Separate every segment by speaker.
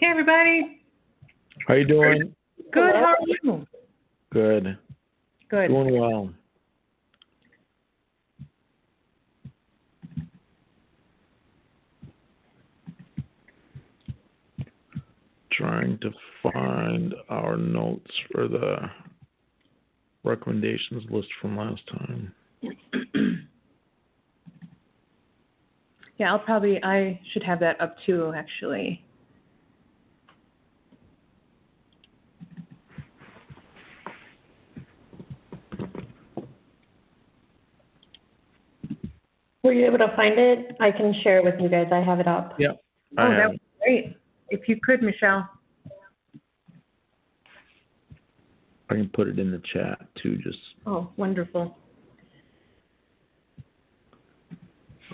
Speaker 1: Hey, everybody.
Speaker 2: How you doing?
Speaker 1: Good. How are you?
Speaker 2: Good.
Speaker 1: Good.
Speaker 2: Doing well. Trying to find our notes for the recommendations list from last time.
Speaker 1: Yeah, I should have that up too, actually.
Speaker 3: Were you able to find it? I can share it with you guys. I have it up.
Speaker 2: Yep.
Speaker 1: Oh, that would be great. If you could, Michelle.
Speaker 2: I can put it in the chat too, just.
Speaker 1: Oh, wonderful.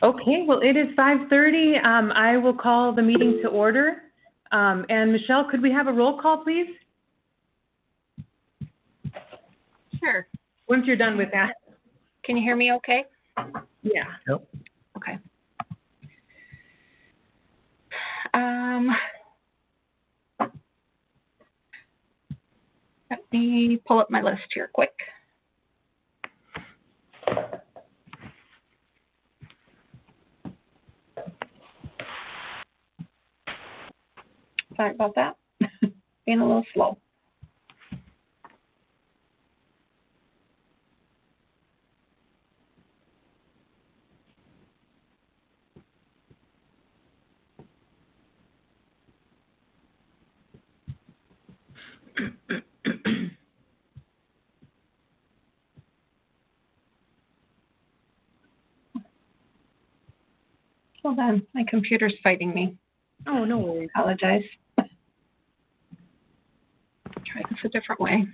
Speaker 1: Okay, well, it is 5:30. I will call the meeting to order. And Michelle, could we have a roll call, please?
Speaker 4: Sure.
Speaker 1: Once you're done with that.
Speaker 4: Can you hear me okay?
Speaker 1: Yeah.
Speaker 2: Yep.
Speaker 4: Okay. Let me pull up my list here quick. Sorry about that. Being a little slow. Hold on, my computer's fighting me.
Speaker 1: Oh, no worries.
Speaker 4: Apologize. Try this a different way.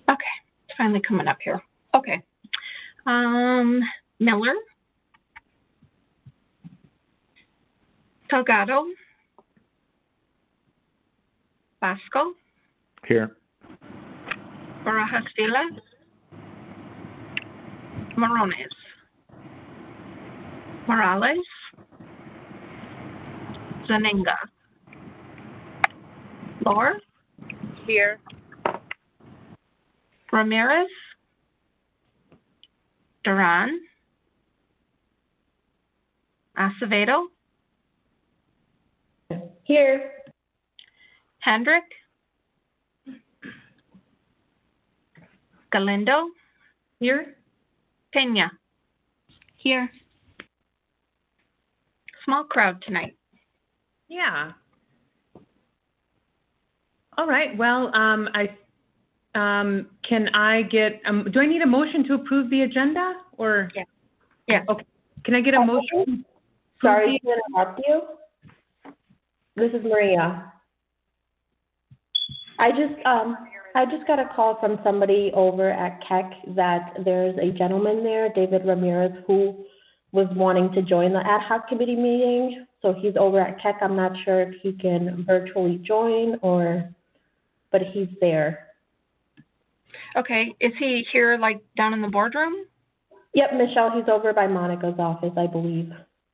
Speaker 4: Okay, it's finally coming up here. Okay. Miller. Delgado. Basco.
Speaker 2: Here.
Speaker 4: Barajas Vila. Morones. Morales. Zaninga. Lore.
Speaker 1: Here.
Speaker 4: Ramirez. Duran. Acevedo.
Speaker 3: Here.
Speaker 4: Hendrick. Galindo.
Speaker 1: Here.
Speaker 4: Pena. Here. Small crowd tonight.
Speaker 1: Yeah. All right. Well, can I get, do I need a motion to approve the agenda or?
Speaker 4: Yeah. Yeah.
Speaker 1: Okay. Can I get a motion?
Speaker 3: Sorry to interrupt you. This is Maria. I just got a call from somebody over at Keck that there's a gentleman there, David Ramirez, who was wanting to join the ad hoc committee meeting. So he's over at Keck. I'm not sure if he can virtually join but he's there.
Speaker 4: Okay. Is he here, like, down in the boardroom?
Speaker 3: Yep, Michelle, he's over by Monica's office, I believe.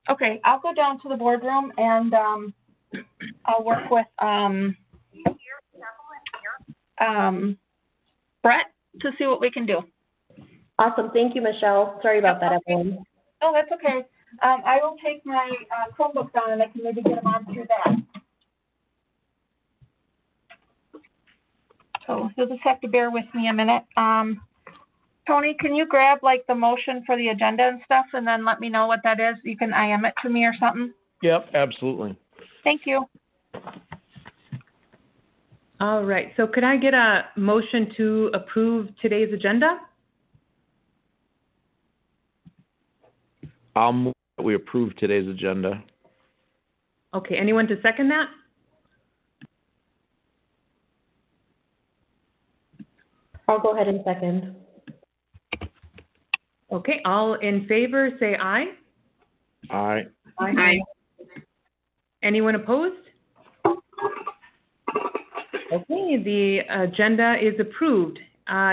Speaker 4: Okay. I'll go down to the boardroom and I'll work with Brett to see what we can do.
Speaker 3: Awesome. Thank you, Michelle. Sorry about that, everyone.
Speaker 4: Oh, that's okay. I will take my Chromebook down and I can maybe get them on through that. So you'll just have to bear with me a minute. Tony, can you grab like the motion for the agenda and stuff and then let me know what that is? You can IM it to me or something?
Speaker 2: Yep, absolutely.
Speaker 4: Thank you.
Speaker 1: All right, so could I get a motion to approve today's agenda?
Speaker 2: I'll move that we approve today's agenda.
Speaker 1: Okay, anyone to second that?
Speaker 3: I'll go ahead and second.
Speaker 1: Okay, all in favor, say aye.
Speaker 2: Aye.
Speaker 5: Aye.
Speaker 1: Anyone opposed? Okay, the agenda is approved.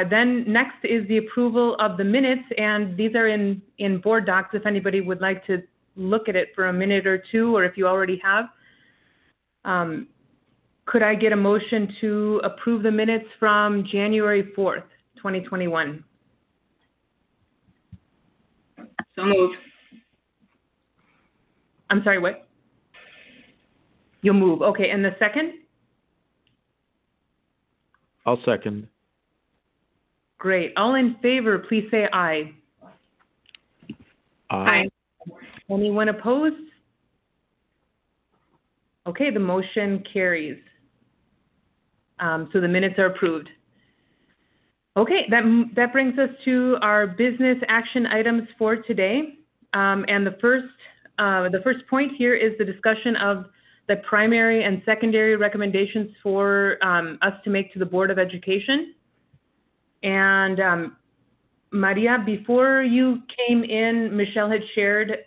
Speaker 1: Then next is the approval of the minutes, and these are in board docs if anybody would like to look at it for a minute or two, or if you already have. Could I get a motion to approve the minutes from January 4th, 2021?
Speaker 5: So moved.
Speaker 1: I'm sorry, what? You'll move. Okay, and the second?
Speaker 2: I'll second.
Speaker 1: Great. All in favor, please say aye.
Speaker 2: Aye.
Speaker 1: Anyone opposed? Okay, the motion carries. So the minutes are approved. Okay, that brings us to our business action items for today. And the first point here is the discussion of the primary and secondary recommendations for us to make to the Board of Education. And Maria, before you came in, Michelle had shared,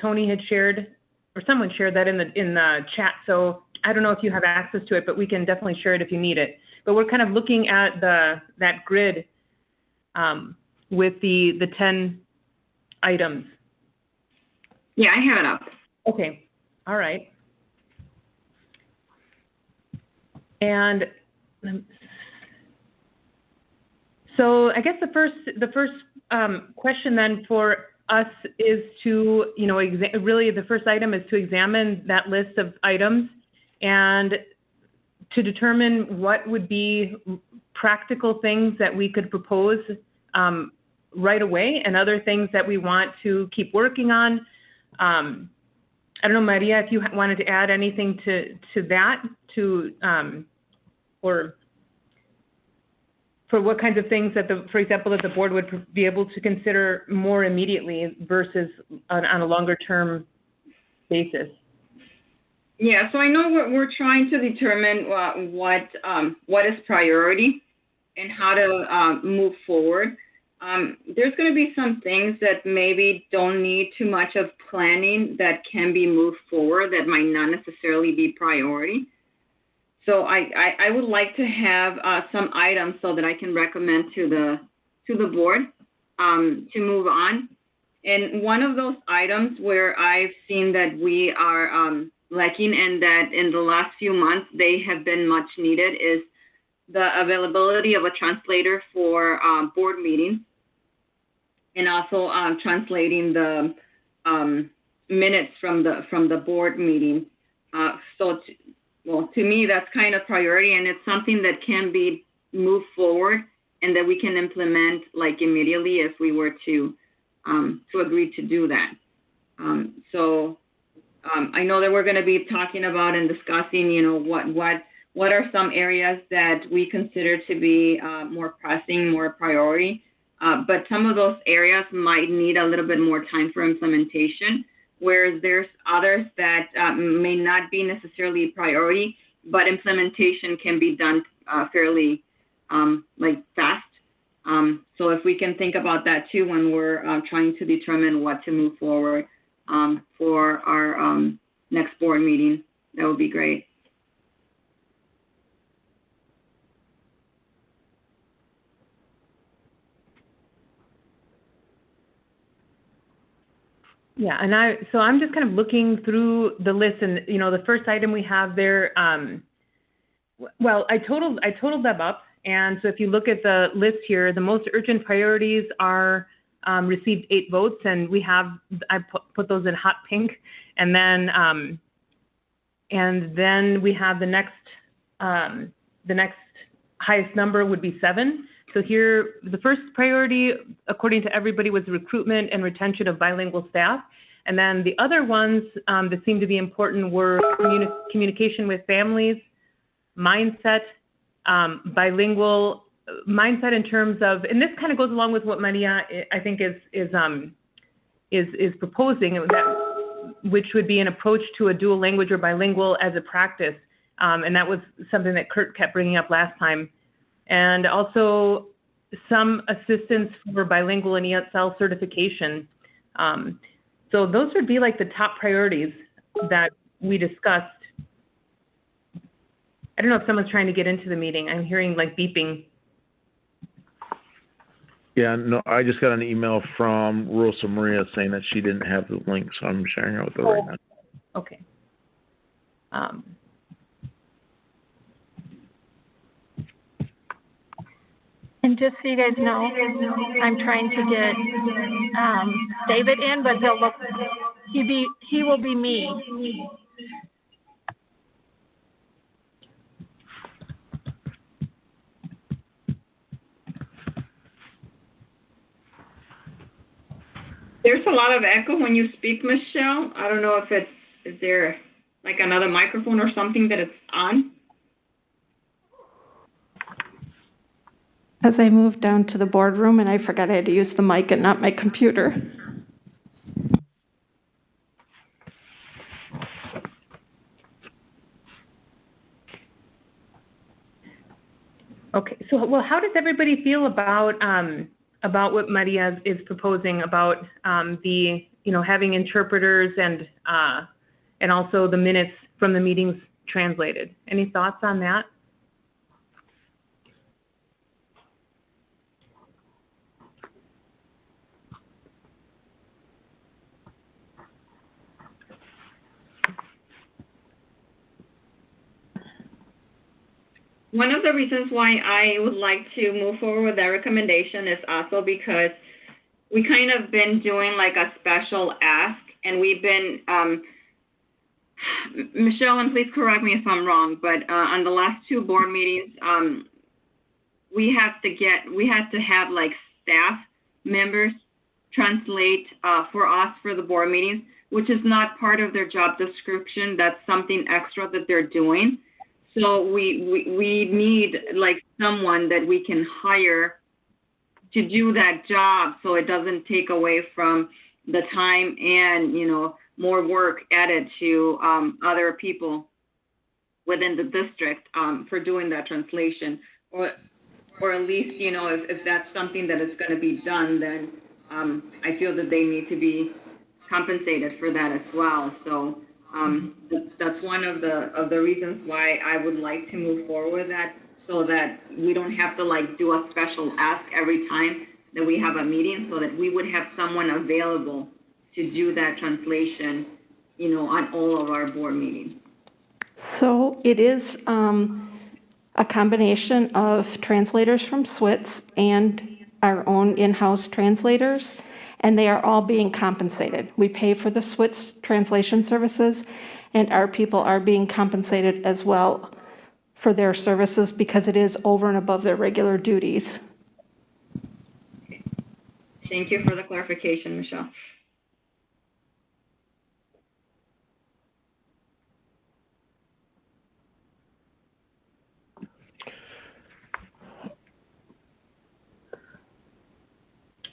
Speaker 1: Tony had shared, or someone shared that in the chat. So I don't know if you have access to it, but we can definitely share it if you need it. But we're kind of looking at that grid with the 10 items.
Speaker 5: Yeah, I have it up.
Speaker 1: Okay, all right. And so I guess the first question then for us is to, really the first item is to examine that list of items and to determine what would be practical things that we could propose right away and other things that we want to keep working on. I don't know, Maria, if you wanted to add anything to that, or for what kinds of things that for example, that the board would be able to consider more immediately versus on a longer term basis.
Speaker 5: Yeah, so I know we're trying to determine what is priority and how to move forward. There's going to be some things that maybe don't need too much of planning that can be moved forward that might not necessarily be priority. So I would like to have some items so that I can recommend to the board to move on. And one of those items where I've seen that we are lacking and that in the last few months they have been much needed is the availability of a translator for board meetings, and also translating the minutes from the board meeting. To me, that's kind of priority, and it's something that can be moved forward and that we can implement like immediately if we were to agree to do that. I know that we're going to be talking about and discussing, what are some areas that we consider to be more pressing, more priority, but some of those areas might need a little bit more time for implementation, whereas there's others that may not be necessarily priority, but implementation can be done fairly fast. So if we can think about that too when we're trying to determine what to move forward for our next board meeting, that would be great.
Speaker 1: Yeah, and I'm just kind of looking through the list, and the first item we have there. Well, I totaled them up, and so if you look at the list here, the most urgent priorities are received 8 votes, and I put those in hot pink, and then we have the next highest number would be 7. So here, the first priority, according to everybody, was recruitment and retention of bilingual staff. And then the other ones that seemed to be important were communication with families, mindset, bilingual mindset in terms of, and this kind of goes along with what Maria, I think, is proposing, that, which would be an approach to a dual language or bilingual as a practice. And that was something that Kurt kept bringing up last time. And also some assistance for bilingual and ESL certification. So those would be like the top priorities that we discussed. I don't know if someone's trying to get into the meeting. I'm hearing like beeping.
Speaker 2: Yeah, no, I just got an email from Rosa Maria saying that she didn't have the link, so I'm sharing it with her right now.
Speaker 1: Okay.
Speaker 4: And just so you guys know, I'm trying to get David in, but he will be me.
Speaker 5: There's a lot of echo when you speak, Michelle. I don't know if is there like another microphone or something that it's on?
Speaker 6: As I moved down to the boardroom and I forgot I had to use the mic and not my computer.
Speaker 1: Okay, so well, how does everybody feel about what Maria is proposing about the, having interpreters and also the minutes from the meetings translated? Any thoughts on that?
Speaker 5: One of the reasons why I would like to move forward with that recommendation is also because we kind of been doing like a special ask, and we've been, Michelle, and please correct me if I'm wrong, but on the last two board meetings, we had to have like staff members translate for us for the board meetings, which is not part of their job description. That's something extra that they're doing. So we need like someone that we can hire to do that job, so it doesn't take away from the time and, more work added to other people within the district for doing that translation. Or at least, if that's something that is going to be done, then I feel that they need to be compensated for that as well. So that's one of the reasons why I would like to move forward with that, so that we don't have to like do a special ask every time that we have a meeting, so that we would have someone available to do that translation, on all of our board meetings.
Speaker 6: So it is a combination of translators from SWITS and our own in-house translators, and they are all being compensated. We pay for the SWITS translation services, and our people are being compensated as well for their services because it is over and above their regular duties.
Speaker 5: Thank you for the clarification, Michelle.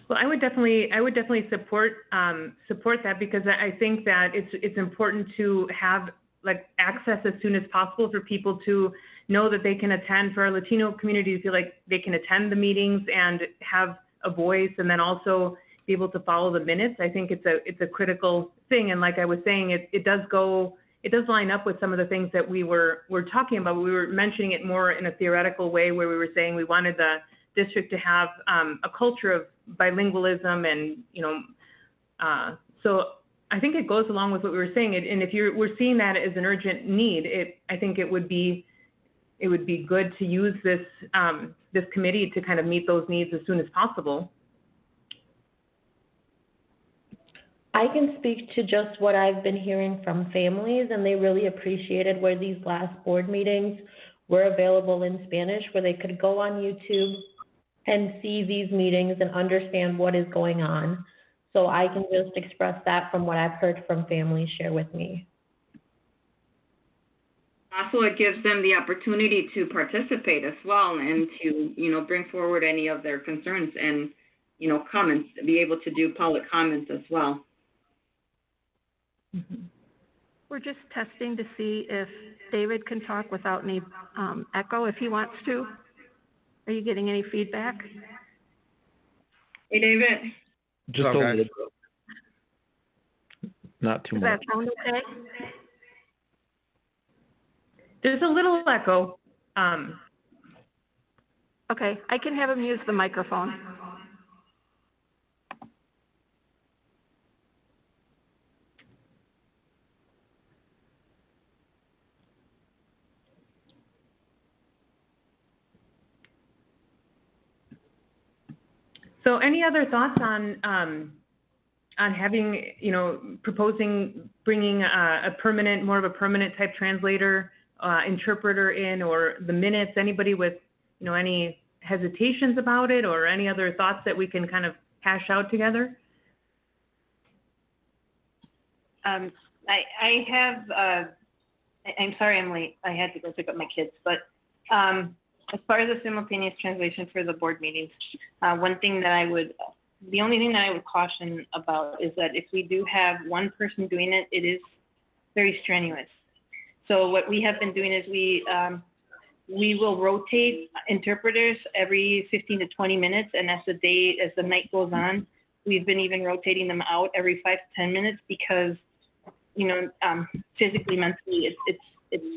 Speaker 1: Well, I would definitely support that, because I think that it's important to have like access as soon as possible for people to know that they can attend, for our Latino community to feel like they can attend the meetings and have a voice, and then also be able to follow the minutes. I think it's a critical thing, and like I was saying, it does line up with some of the things that we're talking about. We were mentioning it more in a theoretical way, where we were saying we wanted the district to have a culture of bilingualism, and so I think it goes along with what we were saying. And if we're seeing that as an urgent need, I think it would be good to use this committee to kind of meet those needs as soon as possible.
Speaker 3: I can speak to just what I've been hearing from families, and they really appreciated where these last board meetings were available in Spanish, where they could go on YouTube and see these meetings and understand what is going on. So I can just express that from what I've heard from families share with me.
Speaker 5: Also, it gives them the opportunity to participate as well and to, bring forward any of their concerns and, comments, be able to do public comments as well.
Speaker 1: Mm-hmm.
Speaker 4: We're just testing to see if David can talk without any echo if he wants to. Are you getting any feedback?
Speaker 5: Hey, David.
Speaker 2: Just a little bit. Not too
Speaker 4: Does
Speaker 2: much.
Speaker 4: that sound okay?
Speaker 1: There's a little echo.
Speaker 4: Okay, I can have him use the microphone.
Speaker 1: So any other thoughts on having, proposing bringing more of a permanent type translator, interpreter in, or the minutes? Anybody with, any hesitations about it, or any other thoughts that we can kind of hash out together?
Speaker 7: I have, I'm sorry I'm late. I had to go pick up my kids, but as far as the simultaneous translation for the board meetings, the only thing that I would caution about is that if we do have one person doing it, it is very strenuous. So what we have been doing is we will rotate interpreters every 15 to 20 minutes, and as the night goes on, we've been even rotating them out every 5 to 10 minutes because, physically, mentally, it's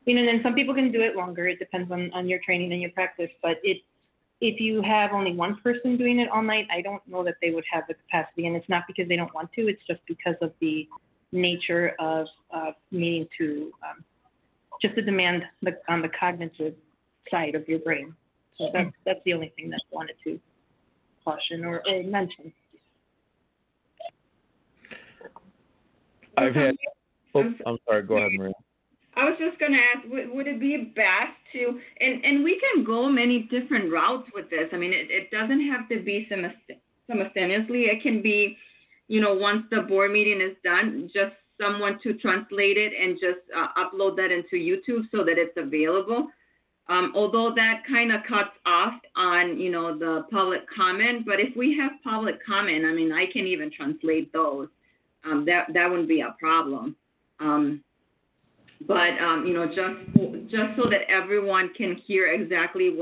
Speaker 7: and then some people can do it longer. It depends on your training and your practice. But if you have only one person doing it all night, I don't know that they would have the capacity. And it's not because they don't want to. It's just because of the nature of needing to just the demand on the cognitive side of your brain. So that's the only thing that I wanted to caution or mention.
Speaker 2: I'm sorry. Go ahead, Maria.
Speaker 5: I was just going to ask, would it be best to, and we can go many different routes with this. I mean, it doesn't have to be simultaneously. It can be, once the board meeting is done, just someone to translate it and just upload that into YouTube so that it's available. Although that kind of cuts off on, the public comment. But if we have public comment, I mean, I can even translate those. That wouldn't be a problem. But just so that everyone can hear exactly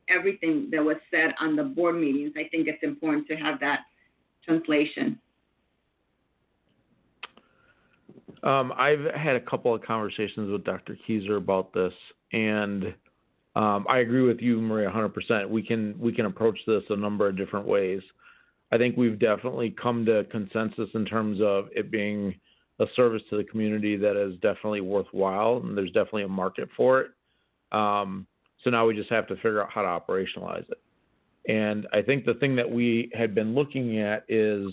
Speaker 5: everything that was said on the board meetings, I think it's important to have that translation.
Speaker 2: I've had a couple of conversations with Dr. Keyser about this, and I agree with you, Maria, 100%. We can approach this a number of different ways. I think we've definitely come to consensus in terms of it being a service to the community that is definitely worthwhile, and there's definitely a market for it. So now we just have to figure out how to operationalize it. And I think the thing that we had been looking at is,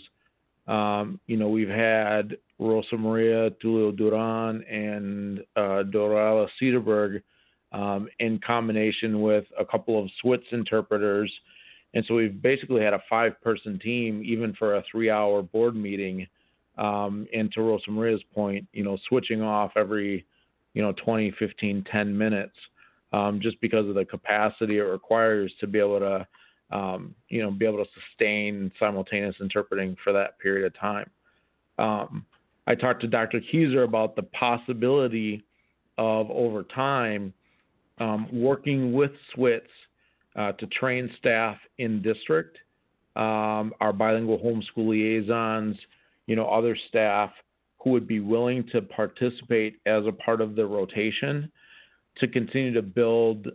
Speaker 2: we've had Rosa Maria Tulio Duran and Dorala Cederberg in combination with a couple of SWITS interpreters. And so we've basically had a 5-person team, even for a 3-hour board meeting. And to Rosa Maria's point, switching off every, 20, 15, 10 minutes, just because of the capacity it requires to be able to, be able to sustain simultaneous interpreting for that period of time. I talked to Dr. Keyser about the possibility of, over time, working with SWITS to train staff in district, our bilingual homeschool liaisons, other staff who would be willing to participate as a part of the rotation to continue to build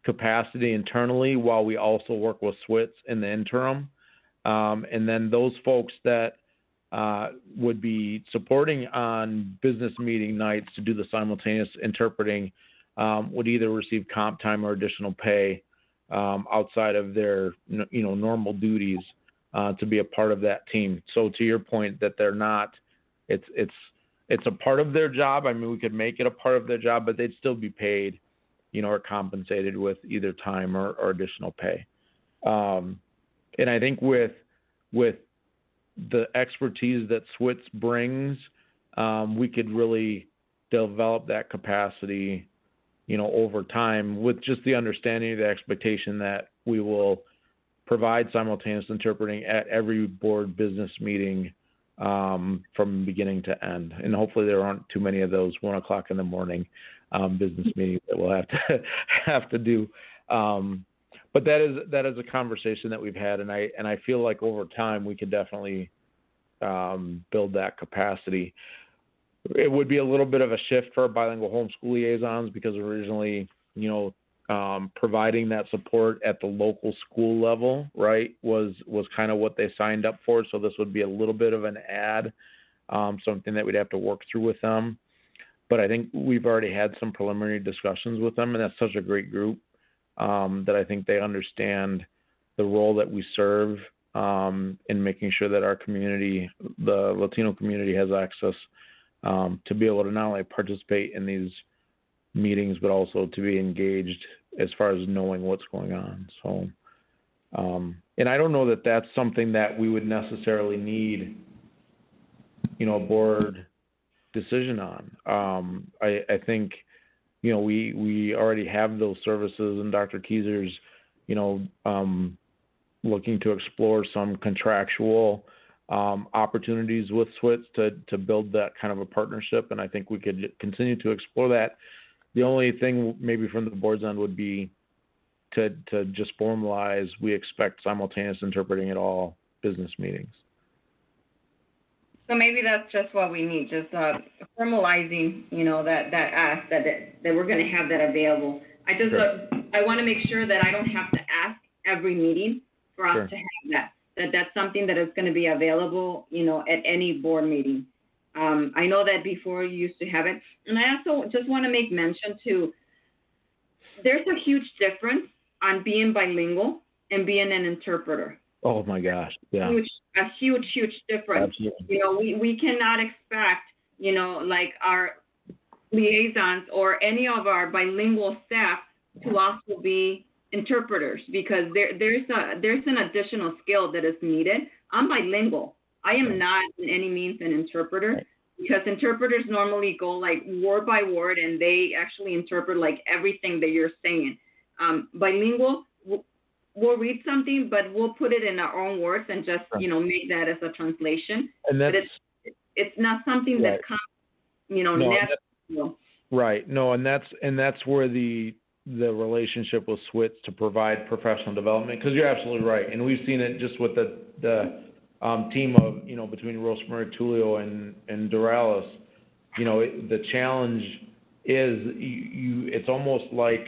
Speaker 2: capacity internally while we also work with SWITS in the interim. And then those folks that would be supporting on business meeting nights to do the simultaneous interpreting would either receive comp time or additional pay outside of their normal duties to be a part of that team. So to your point that they're not, it's a part of their job. I mean, we could make it a part of their job, but they'd still be paid, or compensated with either time or additional pay. And I think with with the expertise that SWITS brings, we could really develop that capacity, over time, with just the understanding of the expectation that we will provide simultaneous interpreting at every board business meeting, from beginning to end. And hopefully there aren't too many of those 1 o'clock in the morning business meetings that we'll have to do. But that is a conversation that we've had, and I feel like over time we could definitely build that capacity. It would be a little bit of a shift for our bilingual homeschool liaisons, because originally, providing that support at the local school level, right, was kind of what they signed up for. So this would be a little bit of an add, something that we'd have to work through with them. But I think we've already had some preliminary discussions with them, and that's such a great group, that I think they understand the role that we serve, in making sure that our community, the Latino community, has access to be able to not only participate in these meetings, but also to be engaged as far as knowing what's going on. So, and I don't know that that's something that we would necessarily need, a board decision on. I think, we already have those services, and Dr. Keyser's, looking to explore some contractual opportunities with SWITS to build that kind of a partnership, and I think we could continue to explore that. The only thing maybe from the board's end would be to just formalize, we expect simultaneous interpreting at all business meetings.
Speaker 5: So maybe that's just what we need, just formalizing, that ask that we're going to have that available. I just I want to make sure that I don't have to ask every meeting for us to have that's something that is going to be available, at any board meeting. I know that before you used to have it. And I also just want to make mention too, there's a huge difference on being bilingual and being an interpreter.
Speaker 2: Oh my gosh. Yeah.
Speaker 5: A huge difference.
Speaker 2: Absolutely.
Speaker 5: We cannot expect, like our liaisons or any of our bilingual staff to also be interpreters, because there's an additional skill that is needed. I'm bilingual. I am not in any means an interpreter, because interpreters normally go like word by word, and they actually interpret like everything that you're saying. Bilingual, we'll read something, but we'll put it in our own words and just, make that as a translation.
Speaker 2: And that's,
Speaker 5: but it's not something that comes, natural.
Speaker 2: Right. No, and that's where the relationship with SWITS to provide professional development, because you're absolutely right. And we've seen it just with the team of, between Rosemary Tulio and Doralis. The challenge is it's almost like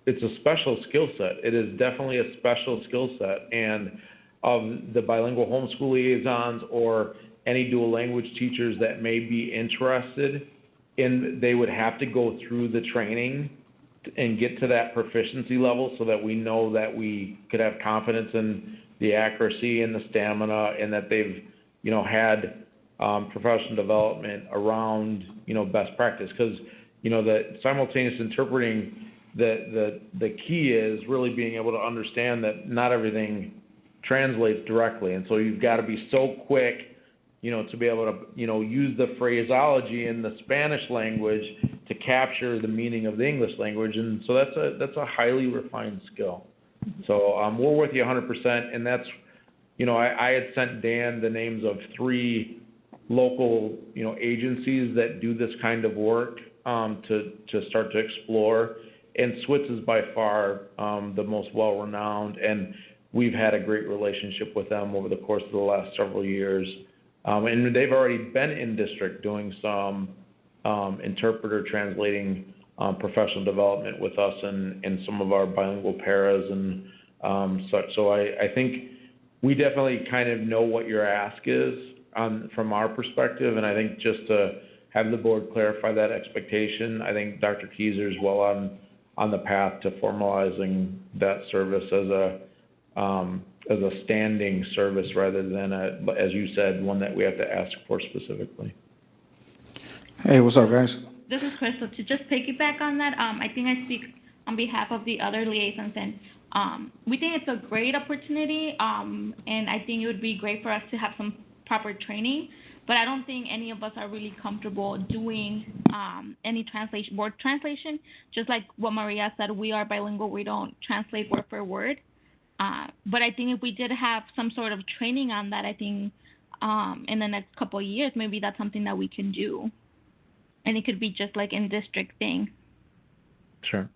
Speaker 2: it's a special skill set. It is definitely a special skill set. And of the bilingual homeschool liaisons or any dual language teachers that may be interested in, they would have to go through the training and get to that proficiency level, so that we know that we could have confidence in the accuracy and the stamina, and that they've, had professional development around, best practice. Because, the simultaneous interpreting, the key is really being able to understand that not everything translates directly. And so you've got to be so quick, to be able to, use the phraseology in the Spanish language to capture the meaning of the English language. And so that's a highly refined skill. So we're with you 100%. And that's, I had sent Dan the names of 3 local, agencies that do this kind of work to start to explore. And SWITS is by far the most well-renowned, and we've had a great relationship with them over the course of the last several years. And they've already been in district doing some interpreter translating professional development with us and some of our bilingual paras and such. So I think we definitely kind of know what your ask is from our perspective, and I think just to have the board clarify that expectation, I think Dr. Keyser is well on the path to formalizing that service as a standing service rather than as you said, one that we have to ask for specifically.
Speaker 8: Hey, what's up, guys?
Speaker 9: This is Crystal. To just piggyback on that, I think I speak on behalf of the other liaisons, and We think it's a great opportunity, and I think it would be great for us to have some proper training. But I don't think any of us are really comfortable doing any board translation. Just like what Maria said, we are bilingual. We don't translate word for word. But I think if we did have some sort of training on that, I think in the next couple of years, maybe that's something that we can do. And it could be just like in district thing.
Speaker 2: Sure.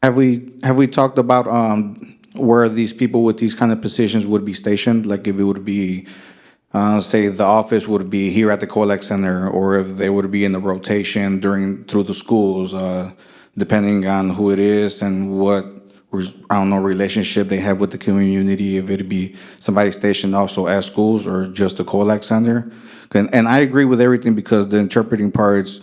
Speaker 8: Have we talked about where these people with these kind of positions would be stationed? Like if it would be, say, the office would be here at the Collex Center, or if they would be in the rotation through the schools, depending on who it is and what I don't know relationship they have with the community. If it'd be somebody stationed also at schools or just the Collex Center. And I agree with everything because the interpreting parts.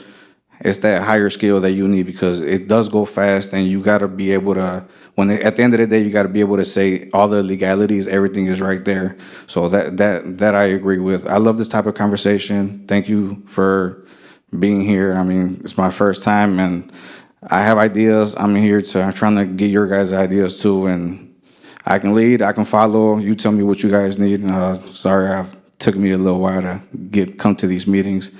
Speaker 8: It's that higher skill that you need because it does go fast and you got to be able to, at the end of the day, you got to be able to say all the legalities, everything is right there. So that I agree with. I love this type of conversation. Thank you for being here. I mean, it's my first time and I have ideas. I'm trying to get your guys' ideas too. And I can lead, I can follow. You tell me what you guys need. Sorry, took me a little while to come to these meetings,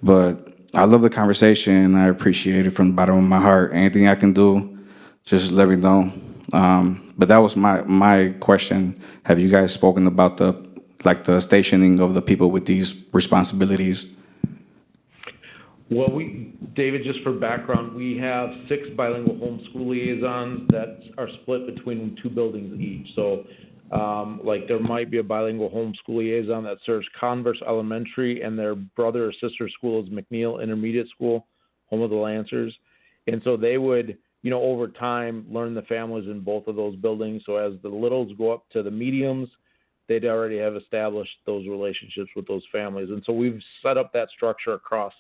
Speaker 8: but I love the conversation and I appreciate it from the bottom of my heart. Anything I can do, just let me know. But that was my question. Have you guys spoken about the stationing of the people with these responsibilities?
Speaker 2: Well, David, just for background, we have 6 bilingual homeschool liaisons that are split between 2 buildings each. So like there might be a bilingual homeschool liaison that serves Converse Elementary and their brother or sister school is McNeil Intermediate School, home of the Lancers. And so they would, over time learn the families in both of those buildings. So as the littles go up to the mediums, they'd already have established those relationships with those families. And so we've set up that structure across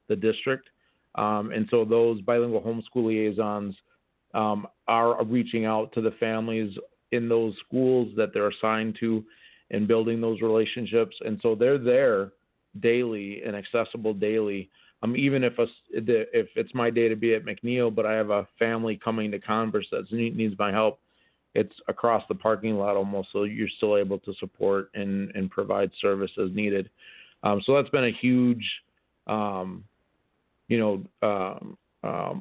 Speaker 2: the district. And so those bilingual homeschool liaisons are reaching out to the families in those schools that they're assigned to and building those relationships. And so they're there daily and accessible daily. Even if it's my day to be at McNeil, but I have a family coming to Converse that needs my help, it's across the parking lot almost, so you're still able to support and provide service as needed. So that's been a huge,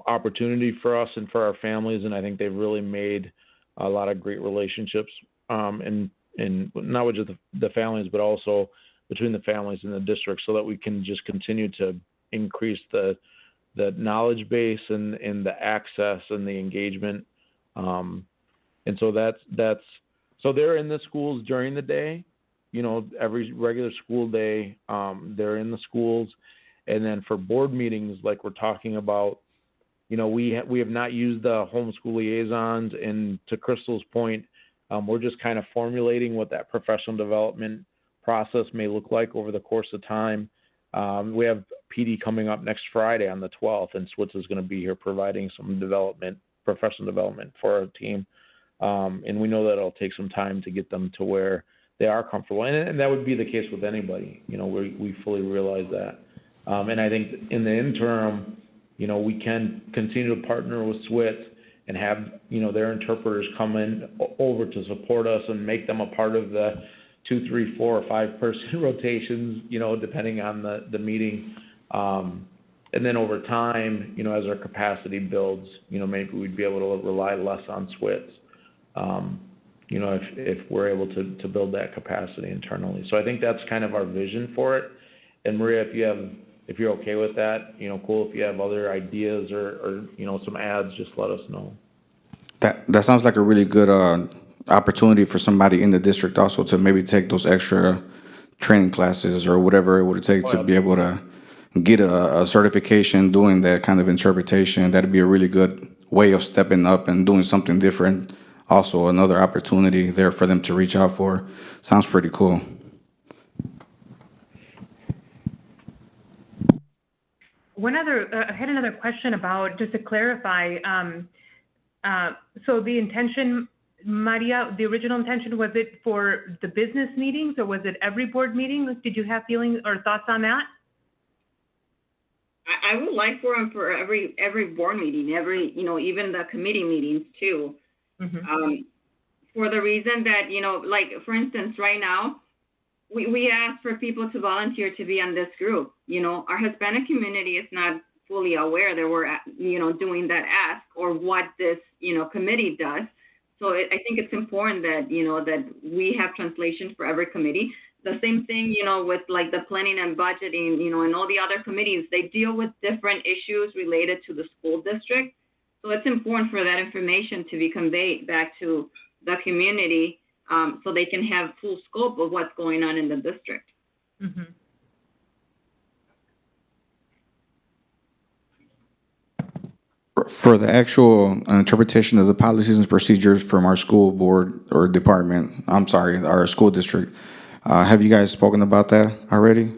Speaker 2: opportunity for us and for our families, and I think they've really made a lot of great relationships, and not with just the families, but also between the families and the district, so that we can just continue to increase the knowledge base and the access and the engagement. And so so they're in the schools during the day, every regular school day, they're in the schools. And then for board meetings, like we're talking about, we have not used the homeschool liaisons, and to Crystal's point, we're just kind of formulating what that professional development process may look like over the course of time. We have PD coming up next Friday on the 12th, and Switz is going to be here providing some professional development for our team. And we know that it'll take some time to get them to where they are comfortable. And that would be the case with anybody. We fully realize that. And I think in the interim, we can continue to partner with SWIT and have, their interpreters come in over to support us and make them a part of the 2, 3, 4, or 5 person rotations, depending on the meeting. And then over time, as our capacity builds, maybe we'd be able to rely less on SWITs, if we're able to build that capacity internally. So I think that's kind of our vision for it. And Maria, if you're okay with that, cool. If you have other ideas or some ads, just let us know.
Speaker 8: That sounds like a really good opportunity for somebody in the district also to maybe take those extra training classes or whatever it would take to be able to get a certification doing that kind of interpretation. That'd be a really good way of stepping up and doing something different. Also, another opportunity there for them to reach out for. Sounds pretty cool.
Speaker 1: I had another question about, just to clarify, so the intention, Maria, the original intention, was it for the business meetings or was it every board meeting? Did you have feelings or thoughts on that?
Speaker 5: I would like for them for every board meeting, even the committee meetings too. For the reason that, like, for instance, right now, we ask for people to volunteer to be on this group. Our Hispanic community is not fully aware that we're, doing that ask or what this, committee does. So I think it's important that, that we have translation for every committee. The same thing, with like the planning and budgeting, and all the other committees, they deal with different issues related to the school district. So it's important for that information to be conveyed back to the community, so they can have full scope of what's going on in the district.
Speaker 1: Mm-hmm.
Speaker 8: For the actual interpretation of the policies and procedures from our school board or department, our school district, have you guys spoken about that already?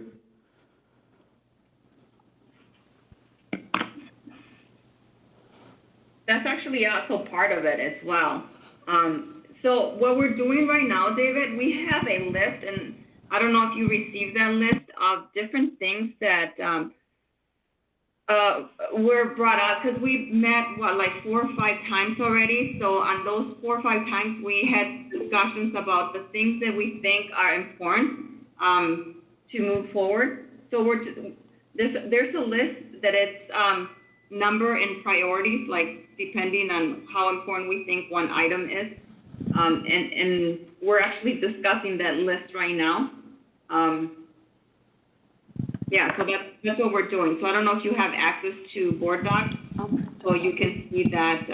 Speaker 5: That's actually also part of it as well. So what we're doing right now, David, we have a list, and I don't know if you received that list of different things that were brought up, because we've met, like 4 or 5 times already. So on those 4 or 5 times, we had discussions about the things that we think are important to move forward. So there's a list that it's number and priorities, like depending on how important we think one item is. And we're actually discussing that list right now. Yeah, so that's what we're doing. So I don't know if you have access to Board Docs, so you can see that.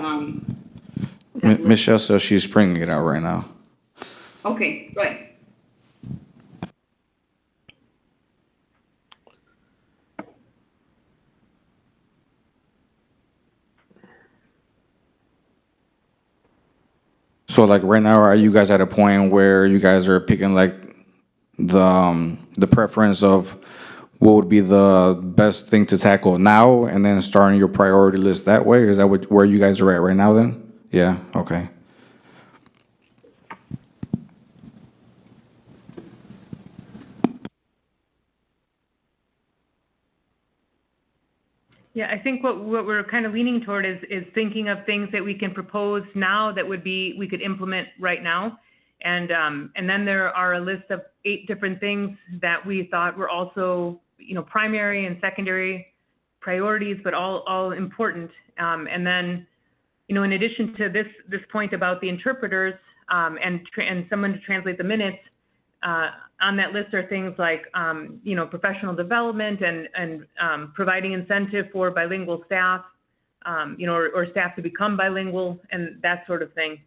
Speaker 8: Michelle says she's bringing it out right now.
Speaker 5: Okay, good.
Speaker 8: So like right now, are you guys at a point where you guys are picking like the preference of what would be the best thing to tackle now, and then starting your priority list that way? Is that where you guys are at right now then? Yeah, okay.
Speaker 1: Yeah, I think what we're kind of leaning toward is thinking of things that we can propose now that we could implement right now. And then there are a list of 8 different things that we thought were also, primary and secondary priorities, but all important. And then, in addition to this point about the interpreters and someone to translate the minutes, on that list are things like, professional development and providing incentive for bilingual staff, or staff to become bilingual and that sort of thing.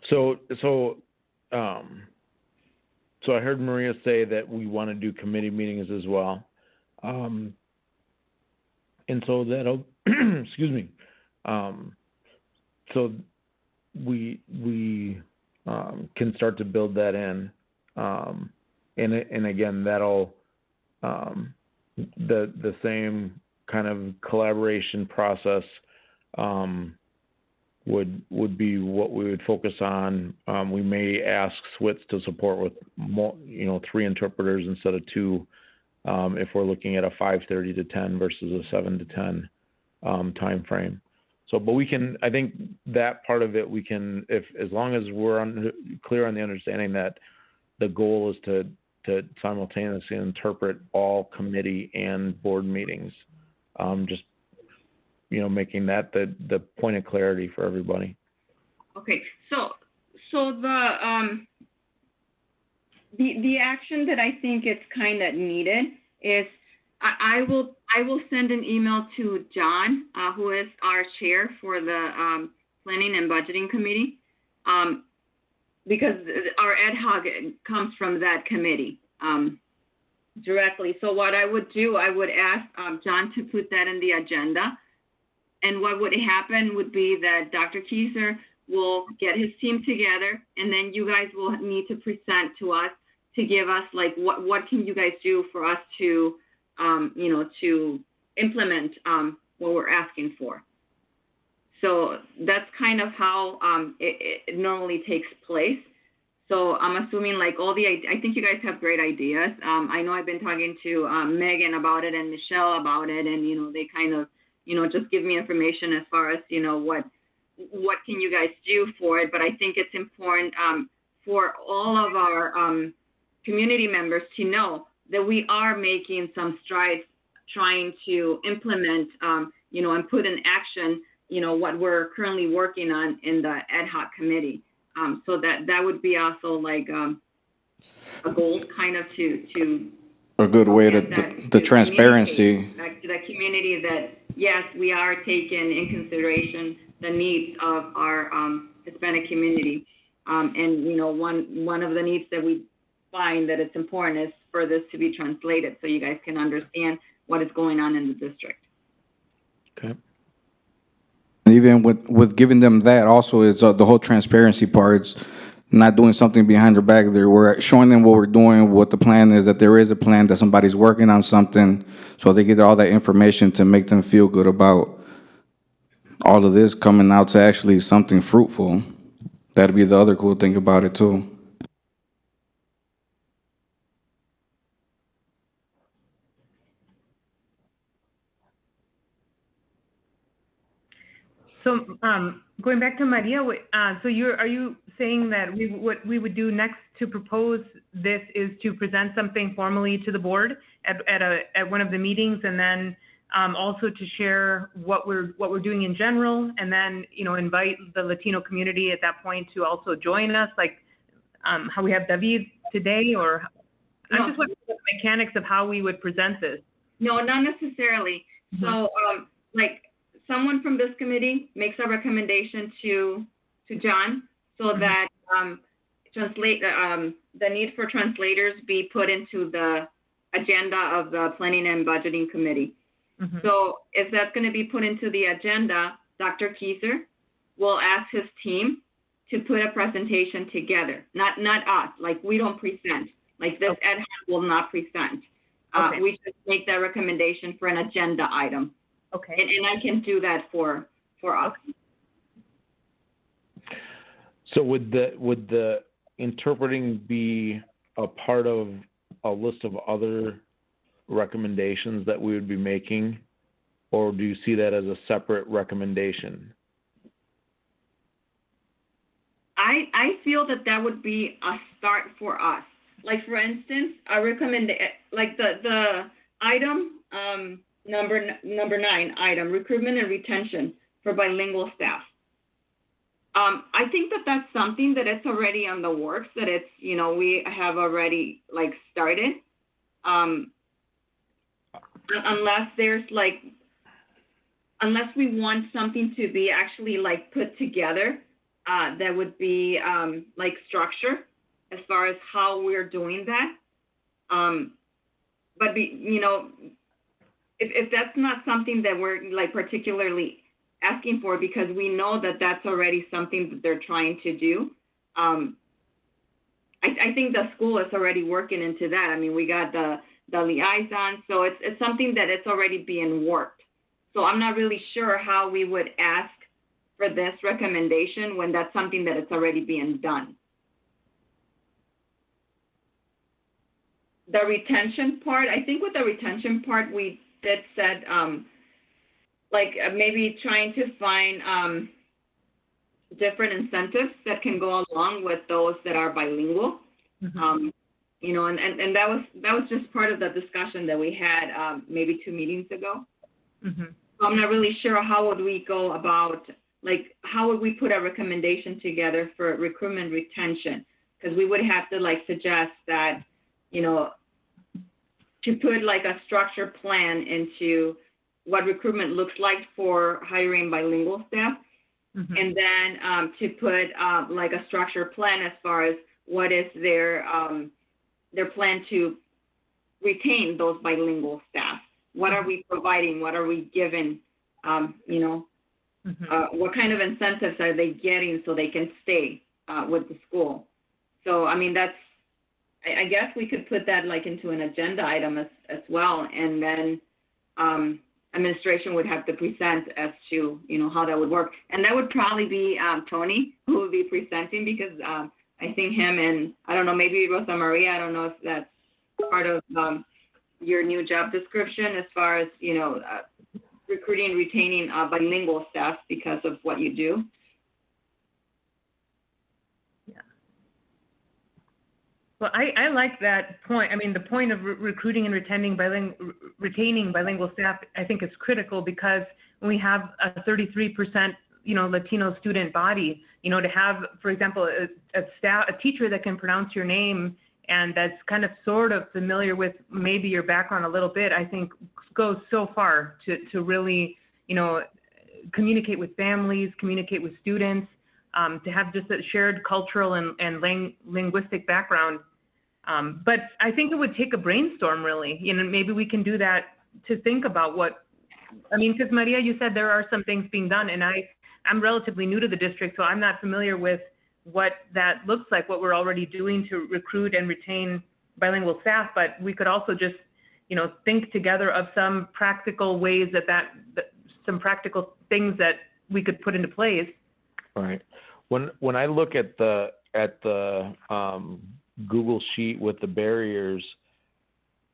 Speaker 2: So I heard Maria say that we want to do committee meetings as well. And so that'll, excuse me. So we can start to build that in. And again, that'll, the same kind of collaboration process, would be what we would focus on. We may ask SWITS to support with more, 3 interpreters instead of 2, if we're looking at a 5:30 to 10 versus a 7 to 10 time frame. So, but we can, I think that part of it we can, as long as we're clear on the understanding that the goal is to simultaneously interpret all committee and board meetings, just making that the point of clarity for everybody.
Speaker 5: Okay, so the action that I think is kind of needed is I will send an email to John, who is our chair for the Planning and Budgeting Committee, because our ad hoc comes from that committee directly. So what I would do, I would ask John to put that in the agenda. And what would happen would be that Dr. Kieser will get his team together, and then you guys will need to present to us to give us like what can you guys do for us to to implement what we're asking for. So that's kind of how it normally takes place. So I'm assuming like I think you guys have great ideas. I know I've been talking to Megan about it and Michelle about it, and they kind of just give me information as far as what can you guys do for it. But I think it's important for all of our community members to know that we are making some strides trying to implement and put in action what we're currently working on in the ad hoc committee. So that would be also like a goal kind of to
Speaker 8: A good way to the transparency.
Speaker 5: Back to the community that, yes, we are taking in consideration the needs of our Hispanic community. And, one of the needs that we find that it's important is for this to be translated so you guys can understand what is going on in the district.
Speaker 2: Okay.
Speaker 8: Even with giving them that, also it's the whole transparency parts, not doing something behind their back. We're showing them what we're doing, what the plan is, that there is a plan, that somebody's working on something, so they get all that information to make them feel good about all of this coming out to actually something fruitful. That'd be the other cool thing about it too.
Speaker 1: So going back to Maria, so are you saying that what we would do next to propose this is to present something formally to the board at one of the meetings, and then also to share what we're doing in general, and then invite the Latino community at that point to also join us, like how we have David today, or I'm just wondering the mechanics of how we would present this.
Speaker 5: No, not necessarily. Mm-hmm. So like someone from this committee makes a recommendation to John so mm-hmm. that the need for translators be put into the agenda of the Planning and Budgeting Committee. Mm-hmm. So if that's going to be put into the agenda, Dr. Kieser will ask his team to put a presentation together. Not us, like we don't present. Like this ad hoc will not present. Okay. We just make that recommendation for an agenda item.
Speaker 1: Okay.
Speaker 5: And I can do that for us.
Speaker 2: So would the interpreting be a part of a list of other recommendations that we would be making, or do you see that as a separate recommendation?
Speaker 5: I feel that would be a start for us. Like for instance, I recommend like the item number 9 item, recruitment and retention for bilingual staff. I think that's something that it's already on the works, that it's we have already like started. Unless we want something to be actually like put together, that would be like structure as far as how we're doing that. But if that's not something that we're like particularly asking for, because we know that that's already something that they're trying to do, I think the school is already working into that. I mean, we got the liaison, so it's something that it's already being worked. So I'm not really sure how we would ask for this recommendation when that's something that it's already being done. The retention part, I think with the retention part, we did said maybe trying to find different incentives that can go along with those that are bilingual. Mm-hmm. And that was just part of the discussion that we had maybe 2 meetings ago. Mm-hmm. So I'm not really sure how would we go about, like, how would we put a recommendation together for recruitment retention? Because we would have to suggest that, to put a structured plan into what recruitment looks like for hiring bilingual staff. Mm-hmm. And then to put a structured plan as far as what is their plan to retain those bilingual staff. What are we providing? What are we giving? Mm-hmm. What kind of incentives are they getting so they can stay with the school? So, I mean, I guess we could put that into an agenda item as well. And then administration would have to present as to, how that would work. And that would probably be Tony who would be presenting, because I think him and, I don't know, maybe Rosa Maria, I don't know if that's part of your new job description as far as, recruiting and retaining bilingual staff because of what you do.
Speaker 1: Well, I like that point. I mean, the point of recruiting and retaining bilingual staff, I think, is critical because when we have a 33%, Latino student body, to have, for example, a teacher that can pronounce your name and that's kind of sort of familiar with maybe your background a little bit, I think goes so far to really, communicate with families, communicate with students, to have just a shared cultural and linguistic background. But I think it would take a brainstorm, really. Maybe we can do that to think about because Maria, you said there are some things being done, and I'm relatively new to the district, so I'm not familiar with what that looks like, what we're already doing to recruit and retain bilingual staff. But we could also just, think together of some practical ways some practical things that we could put into place. Right.
Speaker 2: When I look at the Google sheet with the barriers,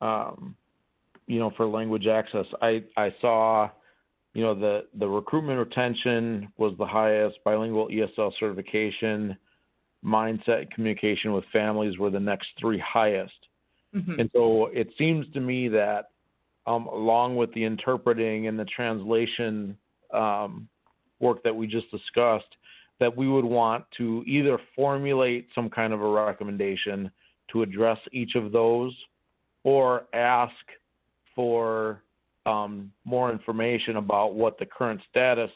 Speaker 2: for language access, I saw, the recruitment retention was the highest, bilingual ESL certification, mindset and communication with families were the next three highest. Mm-hmm. And so it seems to me that along with the interpreting and the translation work that we just discussed, that we would want to either formulate some kind of a recommendation to address each of those or ask for more information about what the current status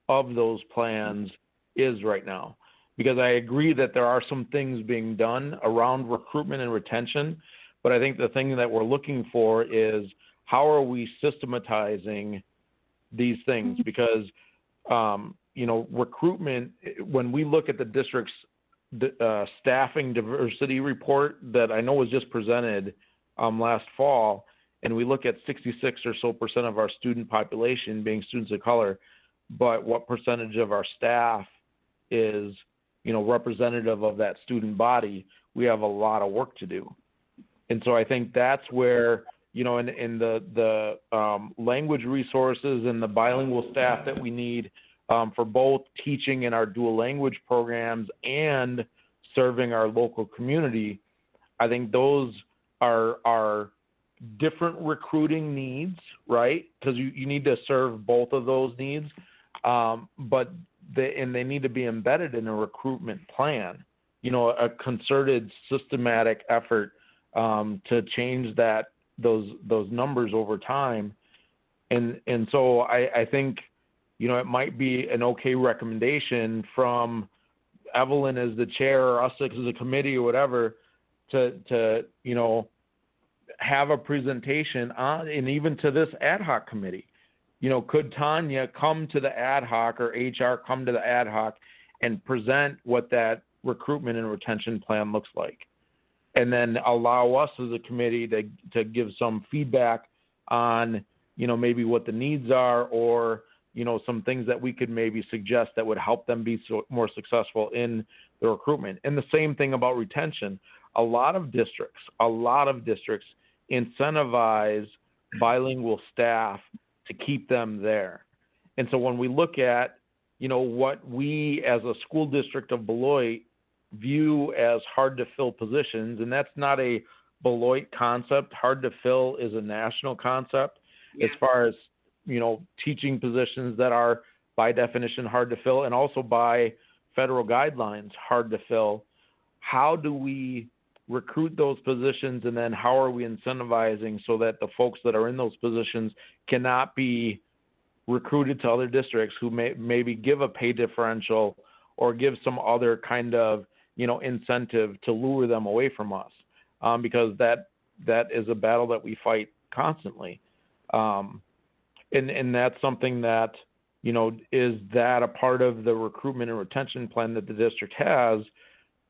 Speaker 2: of those plans is right now. Because I agree that there are some things being done around recruitment and retention, but I think the thing that we're looking for is how are we systematizing these things? Because recruitment, when we look at the district's staffing diversity report that I know was just presented last fall, and we look at 66% or so of our student population being students of color, but what percentage of our staff is, representative of that student body, we have a lot of work to do. And so I think that's where, in the language resources and the bilingual staff that we need for both teaching in our dual language programs and serving our local community, I think those are different recruiting needs, right? Because you need to serve both of those needs, but they need to be embedded in a recruitment plan, a concerted, systematic effort to change those numbers over time. And so I think, it might be an okay recommendation from Evelyn as the chair or us as a committee or whatever to have a presentation on, and even to this ad hoc committee. Could Tanya come to the ad hoc or HR come to the ad hoc and present what that recruitment and retention plan looks like? And then allow us as a committee to give some feedback on, maybe what the needs are or, some things that we could maybe suggest that would help them be more successful in the recruitment. And the same thing about retention. A lot of districts incentivize bilingual staff to keep them there. And so when we look at, what we as a school district of Beloit view as hard to fill positions, and that's not a Beloit concept. Hard to fill is a national concept as far as, teaching positions that are by definition hard to fill and also by federal guidelines hard to fill. How do we recruit those positions, and then how are we incentivizing so that the folks that are in those positions cannot be recruited to other districts who maybe give a pay differential or give some other kind of incentive to lure them away from us, because that is a battle that we fight constantly, and that's something that is that a part of the recruitment and retention plan that the district has?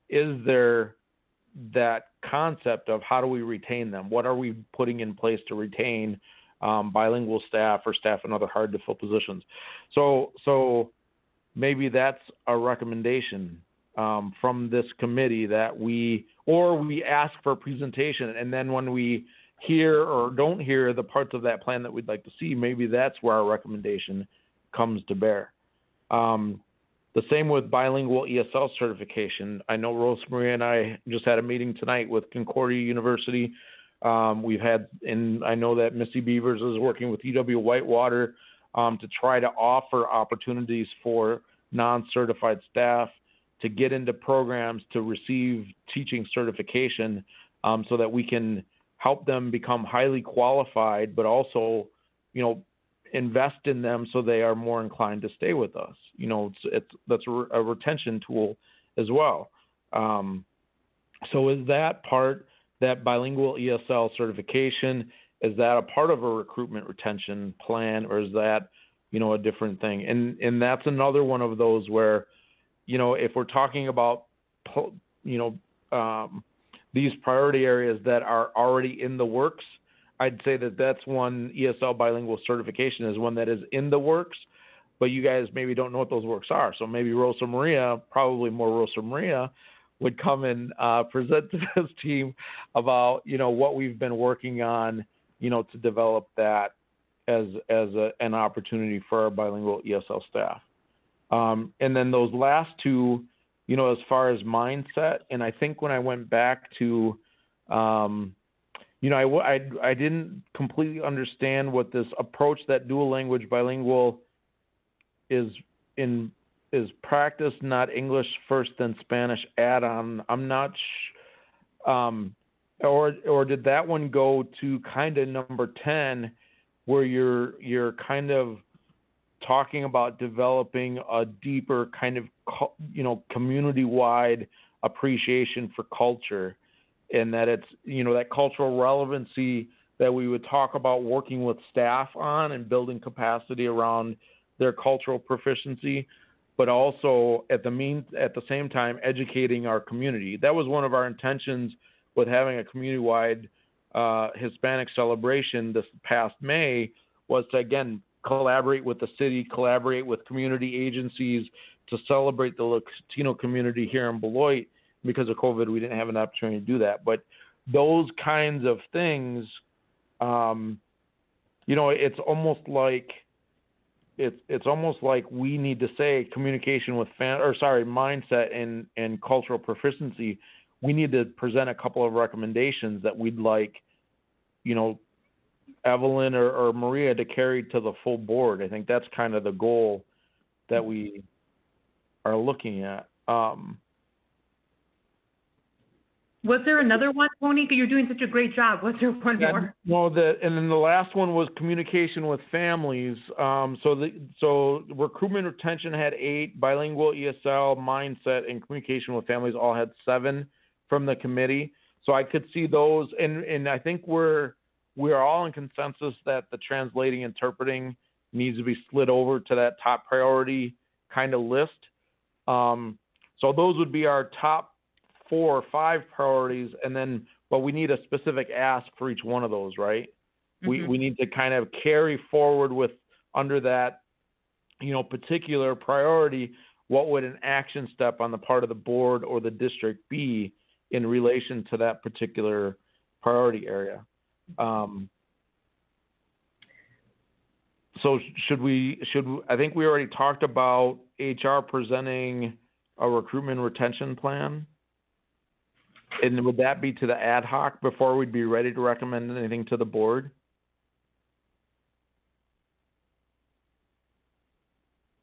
Speaker 2: Is there that concept of how do we retain them? What are we putting in place to retain bilingual staff or staff in other hard to fill positions? So maybe that's a recommendation from this committee that we ask for a presentation, and then when we hear or don't hear the parts of that plan that we'd like to see, maybe that's where our recommendation comes to bear. The same with bilingual ESL certification. I know Rosemarie and I just had a meeting tonight with Concordia University. We've had, and I know that Missy Beavers is working with UW Whitewater to try to offer opportunities for non-certified staff to get into programs to receive teaching certification, so that we can help them become highly qualified, but also, invest in them so they are more inclined to stay with us. That's a retention tool as well. So is that part, that bilingual ESL certification, is that a part of a recruitment retention plan, or is that, a different thing? And that's another one of those where, if we're talking about, these priority areas that are already in the works, I'd say that that's one. ESL bilingual certification is one that is in the works, but you guys maybe don't know what those works are. So maybe Rosa Maria, probably more Rosa Maria, would come and present to this team about, what we've been working on, to develop that as an opportunity for our bilingual ESL staff. And then those last two, as far as mindset, and I think when I went back to, I didn't completely understand what this approach that dual language bilingual is practice, not English first then Spanish add-on. I'm not or did that one go to kind of number 10, where you're kind of talking about developing a deeper kind of, community-wide appreciation for culture, and that it's, that cultural relevancy that we would talk about working with staff on and building capacity around their cultural proficiency, but also at the same time educating our community. That was one of our intentions with having a community-wide Hispanic celebration this past May, was to, again, collaborate with the city, collaborate with community agencies to celebrate the Latino community here in Beloit. Because of COVID, we didn't have an opportunity to do that. But those kinds of things, it's almost like we need to say communication with mindset and cultural proficiency. We need to present a couple of recommendations that we'd like, Evelyn or Maria to carry to the full board. I think that's kind of the goal that we are looking at.
Speaker 1: Was there another one, Tony? You're doing such a great job. Was there one more?
Speaker 2: No, and then the last one was communication with families. So recruitment retention had 8, bilingual ESL, mindset, and communication with families all had 7 from the committee. So I could see those, and I think we're all in consensus that the translating interpreting needs to be slid over to that top priority kind of list. So those would be our top 4 or 5 priorities, but we need a specific ask for each one of those, right? Mm-hmm. We need to kind of carry forward with under that, particular priority, what would an action step on the part of the board or the district be in relation to that particular priority area? So I think we already talked about HR presenting a recruitment retention plan. And would that be to the ad hoc before we'd be ready to recommend anything to the board?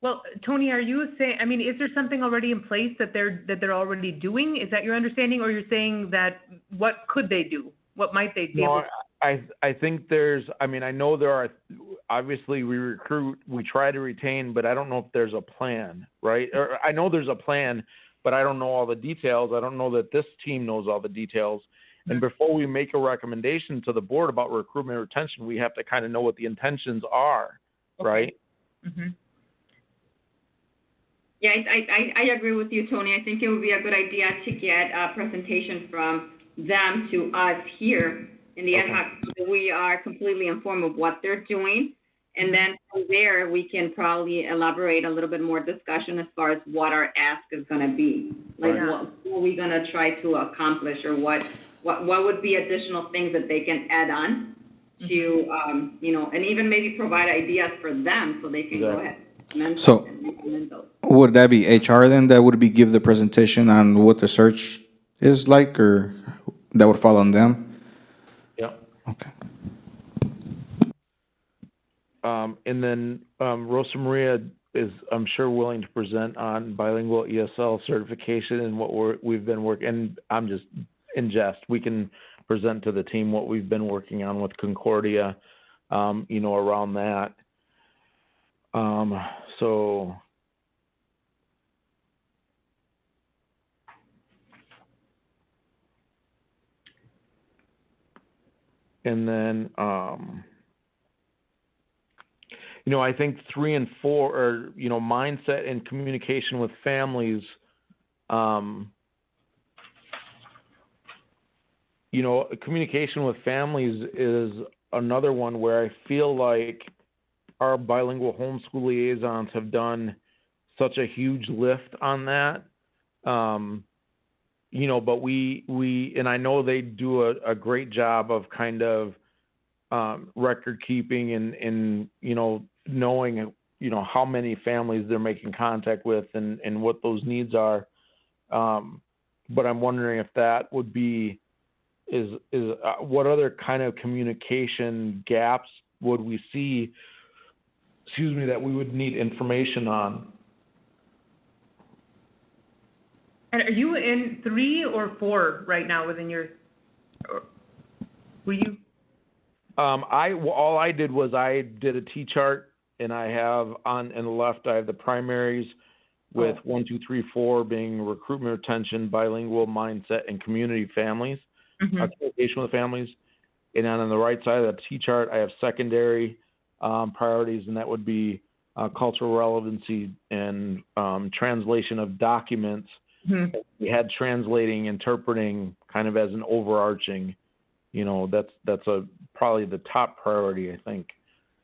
Speaker 1: Well, Tony, are you saying, is there something already in place that they're already doing? Is that your understanding, or you're saying that what could they do? What might they be able to do?
Speaker 2: I think there's, I know there are, obviously we recruit, we try to retain, but I don't know if there's a plan, right? Or I know there's a plan, but I don't know all the details. I don't know that this team knows all the details. And before we make a recommendation to the board about recruitment retention, we have to kind of know what the intentions are, okay. Right?
Speaker 1: Mm-hmm.
Speaker 5: Yeah, I agree with you, Tony. I think it would be a good idea to get a presentation from them to us here in the ad hoc, so we are completely informed of what they're doing And then from there, we can probably elaborate a little bit more discussion as far as what our ask is going to be. Like, what are we going to try to accomplish, or what would be additional things that they can add on to, you know, and even maybe provide ideas for them so they can go ahead and
Speaker 8: So-
Speaker 5: implement those.
Speaker 8: Would that be HR then that would be give the presentation on what the search is like, or that would fall on them?
Speaker 2: Yep.
Speaker 8: Okay.
Speaker 2: And then Rosa Maria is, I'm sure, willing to present on bilingual ESL certification and what we've been working. And I'm just in jest. We can present to the team what we've been working on with Concordia, you know, around that. So. And then, you know, I think 3 and 4 are, you know, mindset and communication with families. You know, communication with families is another one where I feel like our bilingual homeschool liaisons have done such a huge lift on that. You know, but we and I know they do a great job of kind of record keeping and you know, knowing, you know, how many families they're making contact with and what those needs are. But I'm wondering if that would be what other kind of communication gaps would we see, that we would need information on.
Speaker 1: And are you in 3 or 4 right now within your, or were you?
Speaker 2: All I did was I did a T-chart, and I have on the left, I have the primaries with 1, 2, 3, 4 being recruitment, retention, bilingual, mindset, and community families, communication with families. And then on the right side of the T-chart, I have secondary priorities, and that would be cultural relevancy and translation of documents. We had translating, interpreting kind of as an overarching, you know, that's probably the top priority, I think.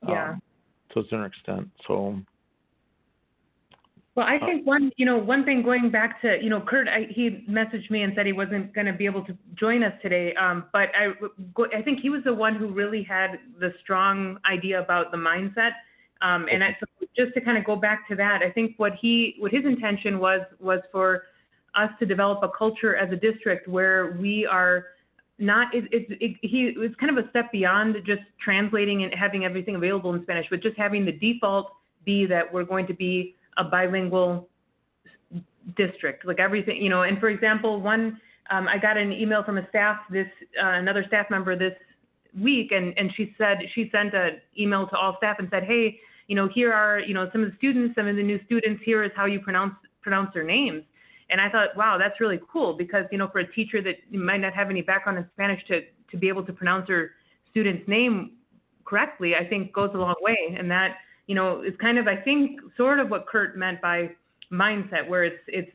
Speaker 1: Yeah.
Speaker 2: To a certain extent. So.
Speaker 1: Well, I think one thing going back to, you know, Kurt, he messaged me and said he wasn't going to be able to join us today. But I think he was the one who really had the strong idea about the mindset. So just to kind of go back to that, I think what his intention was for us to develop a culture as a district where we are not, it's kind of a step beyond just translating and having everything available in Spanish, but just having the default be that we're going to be a bilingual district, like everything, you know. And for example, I got an email from another staff member this week, and she said she sent an email to all staff and said, hey, you know, here are, you know, some of the new students, here is how you pronounce their names. And I thought, wow, that's really cool, because, you know, for a teacher that might not have any background in Spanish to be able to pronounce her student's name correctly, I think goes a long way. And that, you know, is kind of, I think, sort of what Kurt meant by mindset, where it's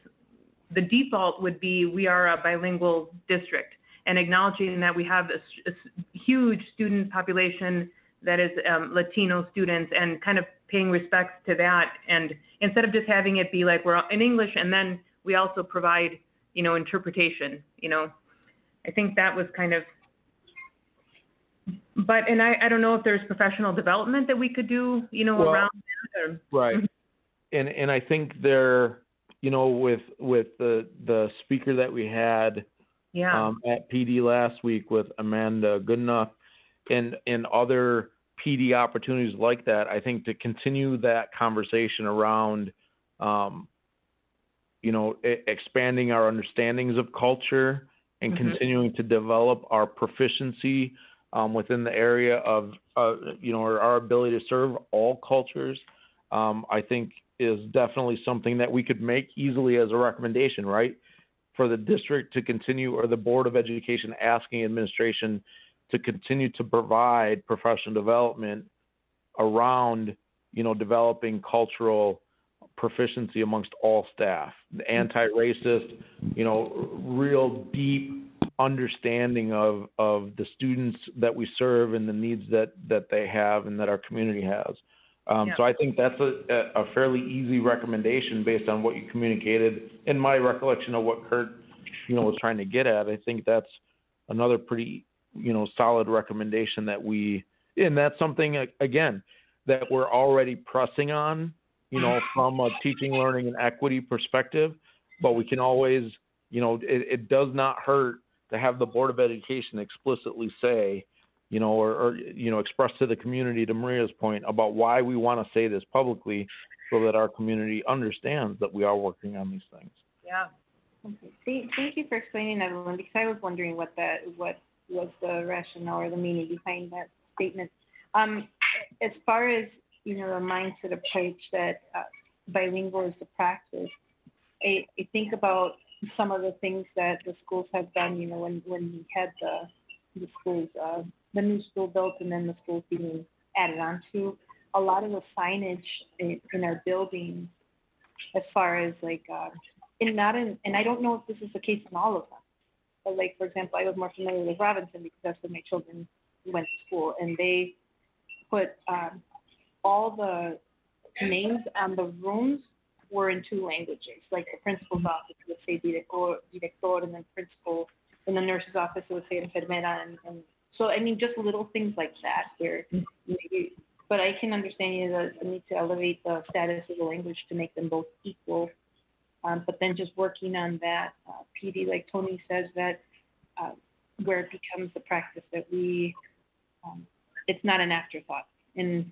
Speaker 1: the default would be we are a bilingual district, and acknowledging that we have a huge student population that is Latino students, and kind of paying respects to that. And instead of just having it be like we're in English and then we also provide, you know, interpretation, you know, I think that was kind of, but, and I don't know if there's professional development that we could do, you know, around that. Or,
Speaker 2: right. And I think there, you know, with the speaker that we had at PD last week with Amanda Goodenough and other PD opportunities like that, I think to continue that conversation around, you know, expanding our understandings of culture and continuing to develop our proficiency within the area of, you know, our ability to serve all cultures, I think is definitely something that we could make easily as a recommendation, right? For the district to continue, or the Board of Education asking administration to continue to provide professional development around, you know, developing cultural proficiency amongst all staff, the anti-racist, you know, real deep understanding of the students that we serve and the needs that they have and that our community has. So I think that's a fairly easy recommendation based on what you communicated. In my recollection of what Kurt, was trying to get at, I think that's another pretty, solid recommendation and that's something, again, that we're already pressing on, from a teaching, learning, and equity perspective. But we can always, it does not hurt to have the Board of Education explicitly say, or express to the community, to Maria's point, about why we want to say this publicly so that our community understands that we are working on these things.
Speaker 1: Yeah.
Speaker 7: Okay. Thank you for explaining that, Evelyn, because I was wondering what was the rationale or the meaning behind that statement. As far as, the mindset approach that bilingual is the practice, I think about some of the things that the schools have done, when we had the schools, the new school built and then the schools being added on to, a lot of the signage in our buildings, as far as and I don't know if this is the case in all of them, but for example, I was more familiar with Robinson because that's where my children went to school, and they put all the names on the rooms were in two languages. Like the principal's office would say director, and then principal. In the nurse's office it would say enfermera, and so just little things like that where but I can understand the need to elevate the status of the language to make them both equal. But then just working on that PD, like Tony says, that where it becomes the practice that we, it's not an afterthought. And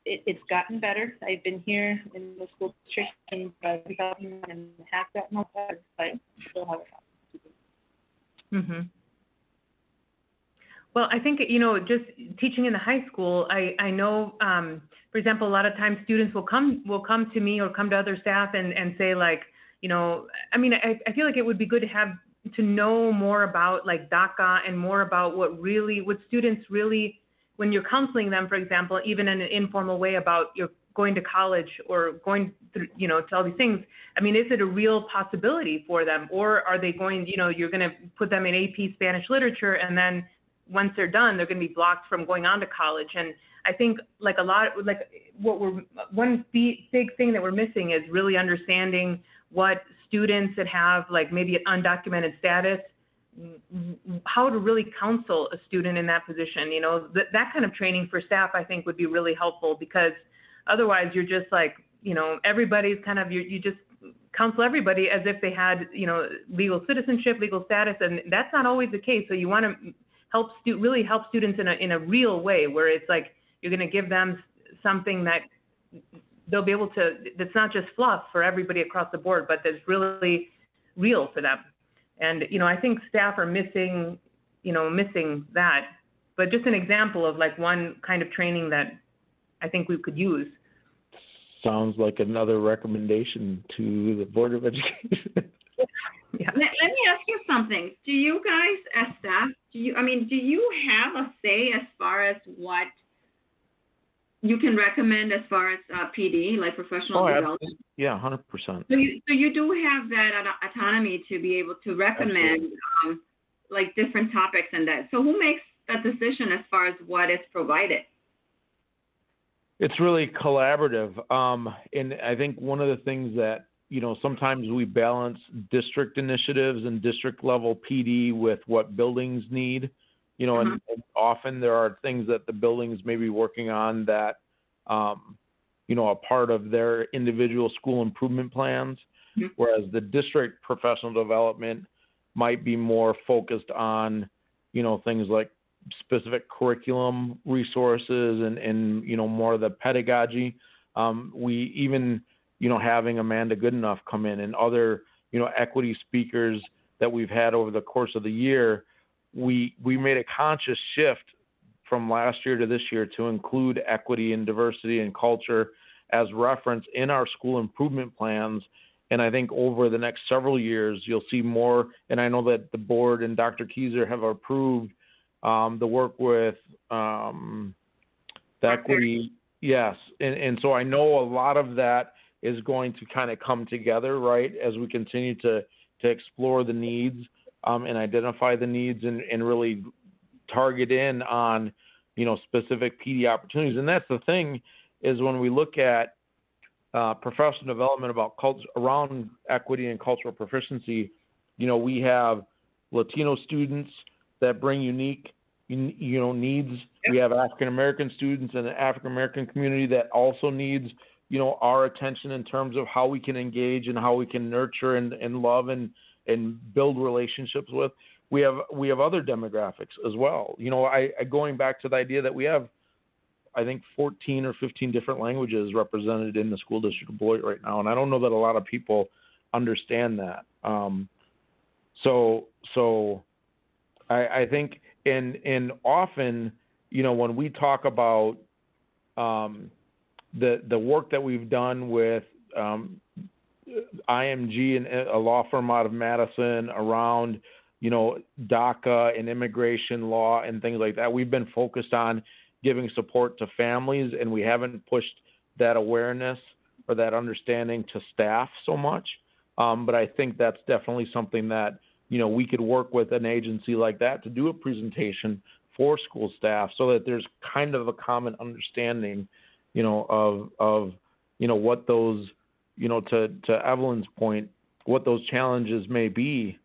Speaker 7: it's gotten better. I've been here in the school district in 2000 and have gotten better, but still have a lot to do.
Speaker 1: Well, I think, just teaching in the high school, I know, for example, a lot of times students will come to me or come to other staff and say I feel like it would be good to know more about DACA and more about what students really, when you're counseling them, for example, even in an informal way about you're going to college or going through, to all these things. Is it a real possibility for them, or are they going, you're going to put them in AP Spanish literature, and then once they're done, they're going to be blocked from going on to college. And I think one big thing that we're missing is really understanding what students that have maybe an undocumented status, how to really counsel a student in that position. That kind of training for staff, I think, would be really helpful, because otherwise you're just everybody's kind of, you just counsel everybody as if they had, legal citizenship, legal status, and that's not always the case. So you want to really help students in a real way, where it's you're going to give them something that they'll be able to, that's not just fluff for everybody across the board, but that's really real for them. And, I think staff are missing that. But just an example of one kind of training that I think we could use.
Speaker 2: Sounds like another recommendation to the Board of Education.
Speaker 5: Yeah. Let me ask you something. Do you guys as staff, do you have a say as far as what you can recommend as far as PD, like professional development?
Speaker 2: Yeah, 100%.
Speaker 5: So you do have that autonomy to be able to recommend different topics and that. So who makes that decision as far as what is provided?
Speaker 2: It's really collaborative. And I think one of the things that, sometimes we balance district initiatives and district level PD with what buildings need, and often there are things that the buildings may be working on that, a part of their individual school improvement plans, whereas the district professional development might be more focused on, things like specific curriculum resources and more of the pedagogy. We even, having Amanda Goodenough come in and other, equity speakers that we've had over the course of the year, we made a conscious shift from last year to this year to include equity and diversity and culture as reference in our school improvement plans. And I think over the next several years, you'll see more. And I know that the board and Dr. Keyser have approved the work with the equity. Yes. And so I know a lot of that is going to kind of come together, right, as we continue to explore the needs. and identify the needs and really target in on, specific PD opportunities. And that's the thing, is when we look at professional development about culture around equity and cultural proficiency, we have Latino students that bring unique, needs. We have African American students and the African American community that also needs, our attention in terms of how we can engage and how we can nurture and love and build relationships with. We have other demographics as well. Going back to the idea that we have, I think, 14 or 15 different languages represented in the school district of Beloit right now, and I don't know that a lot of people understand that. So I think, and often, when we talk about the work that we've done with IMG and a law firm out of Madison around, DACA and immigration law and things like that, we've been focused on giving support to families, and we haven't pushed that awareness or that understanding to staff so much. But I think that's definitely something that, we could work with an agency like that to do a presentation for school staff so that there's kind of a common understanding, of what those, to Evelyn's point, what those challenges may be,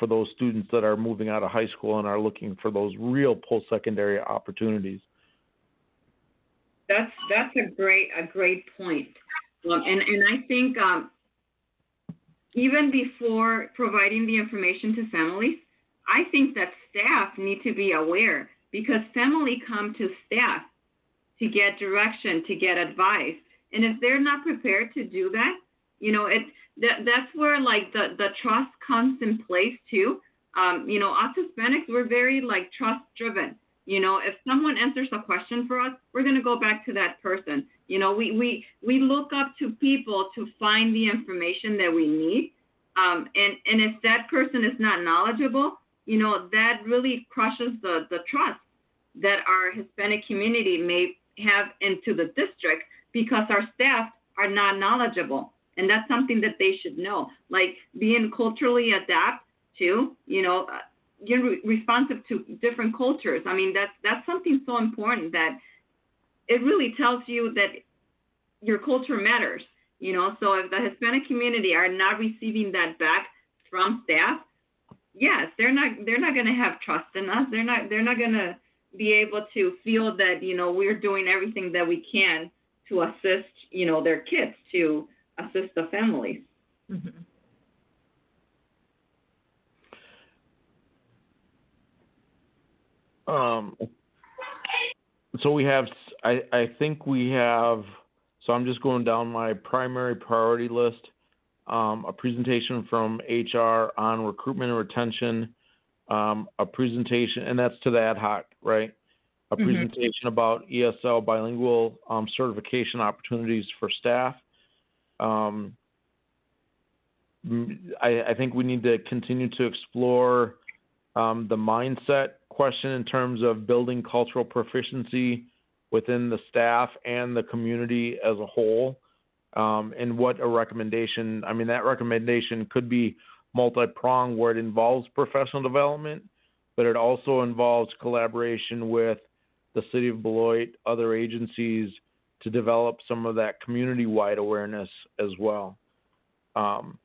Speaker 2: for those students that are moving out of high school and are looking for those real post-secondary opportunities.
Speaker 5: That's a great point. And I think even before providing the information to families, I think that staff need to be aware, because family come to staff to get direction, to get advice. And if they're not prepared to do that, that's where like the trust comes in place too. Us Hispanics, we're very like trust driven. If someone answers a question for us, we're going to go back to that person. We look up to people to find the information that we need. And if that person is not knowledgeable, that really crushes the trust that our Hispanic community may have into the district, because our staff are not knowledgeable. And that's something that they should know, like being culturally adapt to, you're responsive to different cultures. I mean, that's something so important that it really tells you that your culture matters, So if the Hispanic community are not receiving that back from staff, yes, they're not going to have trust in us. They're not going to be able to feel that, we're doing everything that we can to assist, their kids, to assist the families.
Speaker 1: Mm-hmm.
Speaker 2: So we have, I think we have, so I'm just going down my primary priority list, a presentation from HR on recruitment and retention, a presentation, and that's to the ad hoc, right? A presentation about ESL bilingual certification opportunities for staff. I think we need to continue to explore the mindset question in terms of building cultural proficiency within the staff and the community as a whole, and what a recommendation, that recommendation could be multi-pronged, where it involves professional development, but it also involves collaboration with the city of Beloit, other agencies, to develop some of that community-wide awareness as well. And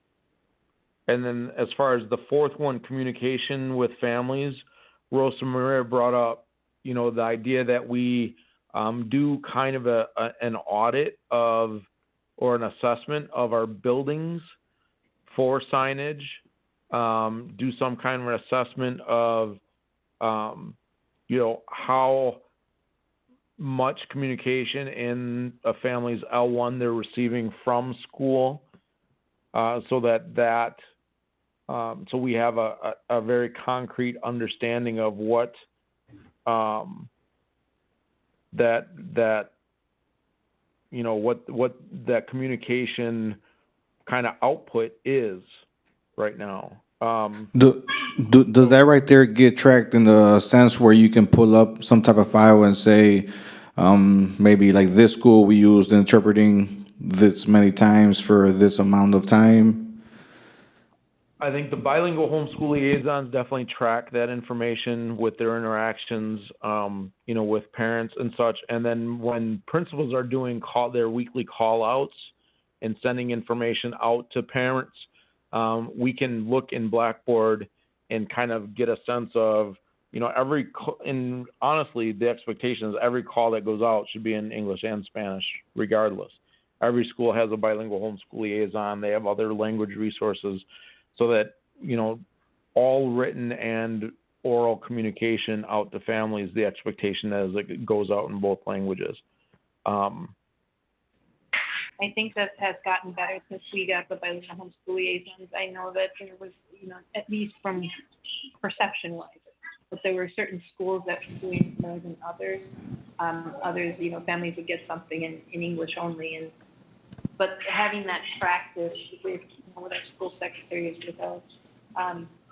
Speaker 2: then as far as the fourth one, communication with families, Rosa Maria brought up, the idea that we do kind of an audit of, or an assessment of our buildings for signage, do some kind of an assessment of, how much communication in a family's L1 they're receiving from school, so we have a very concrete understanding of what that communication kind of output is right now.
Speaker 8: Does that right there get tracked in the sense where you can pull up some type of file and say, maybe like this school we used interpreting this many times for this amount of time?
Speaker 2: I think the bilingual homeschool liaisons definitely track that information with their interactions, with parents and such. And then when principals are doing their weekly call outs and sending information out to parents, we can look in Blackboard and kind of get a sense of, and honestly, the expectation is every call that goes out should be in English and Spanish, regardless. Every school has a bilingual homeschool liaison. They have other language resources so that, all written and oral communication out to families, the expectation is it goes out in both languages.
Speaker 7: I think that has gotten better since we got the bilingual homeschool liaisons. I know that there was, at least from perception-wise, but there were certain schools that were doing more than others. Others, families would get something in English only, but having that practice with our school secretaries, with our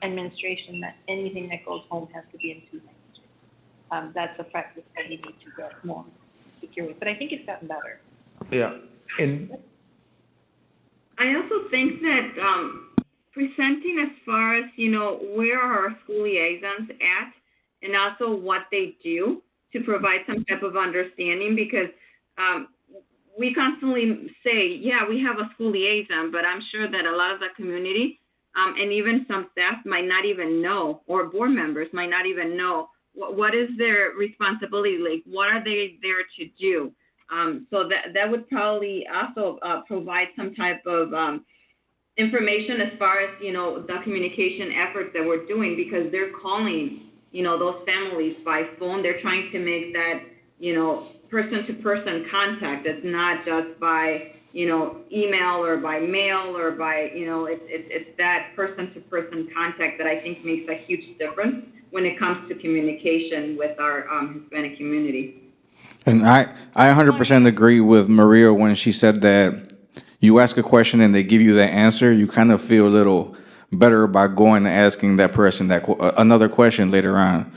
Speaker 7: administration, that anything that goes home has to be in 2 languages. That's a practice that we need to get more secure with. But I think it's gotten better.
Speaker 2: Yeah. And
Speaker 5: I also think that presenting as far as, where are our school liaisons at, and also what they do to provide some type of understanding, because we constantly say, yeah, we have a school liaison, but I'm sure that a lot of the community and even some staff might not even know, or board members might not even know what is their responsibility, like what are they there to do. So that would probably also provide some type of information as far as, the communication efforts that we're doing, because they're calling, those families by phone. They're trying to make that, person-to-person contact. It's not just by, email or by mail or by, it's that person-to-person contact that I think makes a huge difference when it comes to communication with our Hispanic community.
Speaker 8: And I 100% agree with Maria when she said that you ask a question and they give you the answer, you kind of feel a little better about going and asking that person another question later on.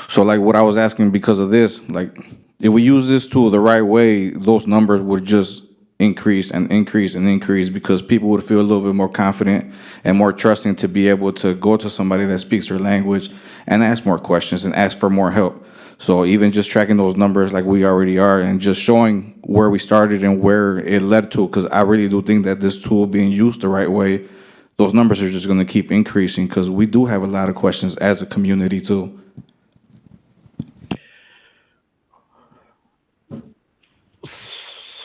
Speaker 8: So like what I was asking because of this, like if we use this tool the right way, those numbers would just increase and increase and increase because people would feel a little bit more confident and more trusting to be able to go to somebody that speaks their language and ask more questions and ask for more help. So even just tracking those numbers like we already are and just showing where we started and where it led to, because I really do think that this tool being used the right way, those numbers are just going to keep increasing because we do have a lot of questions as a community too.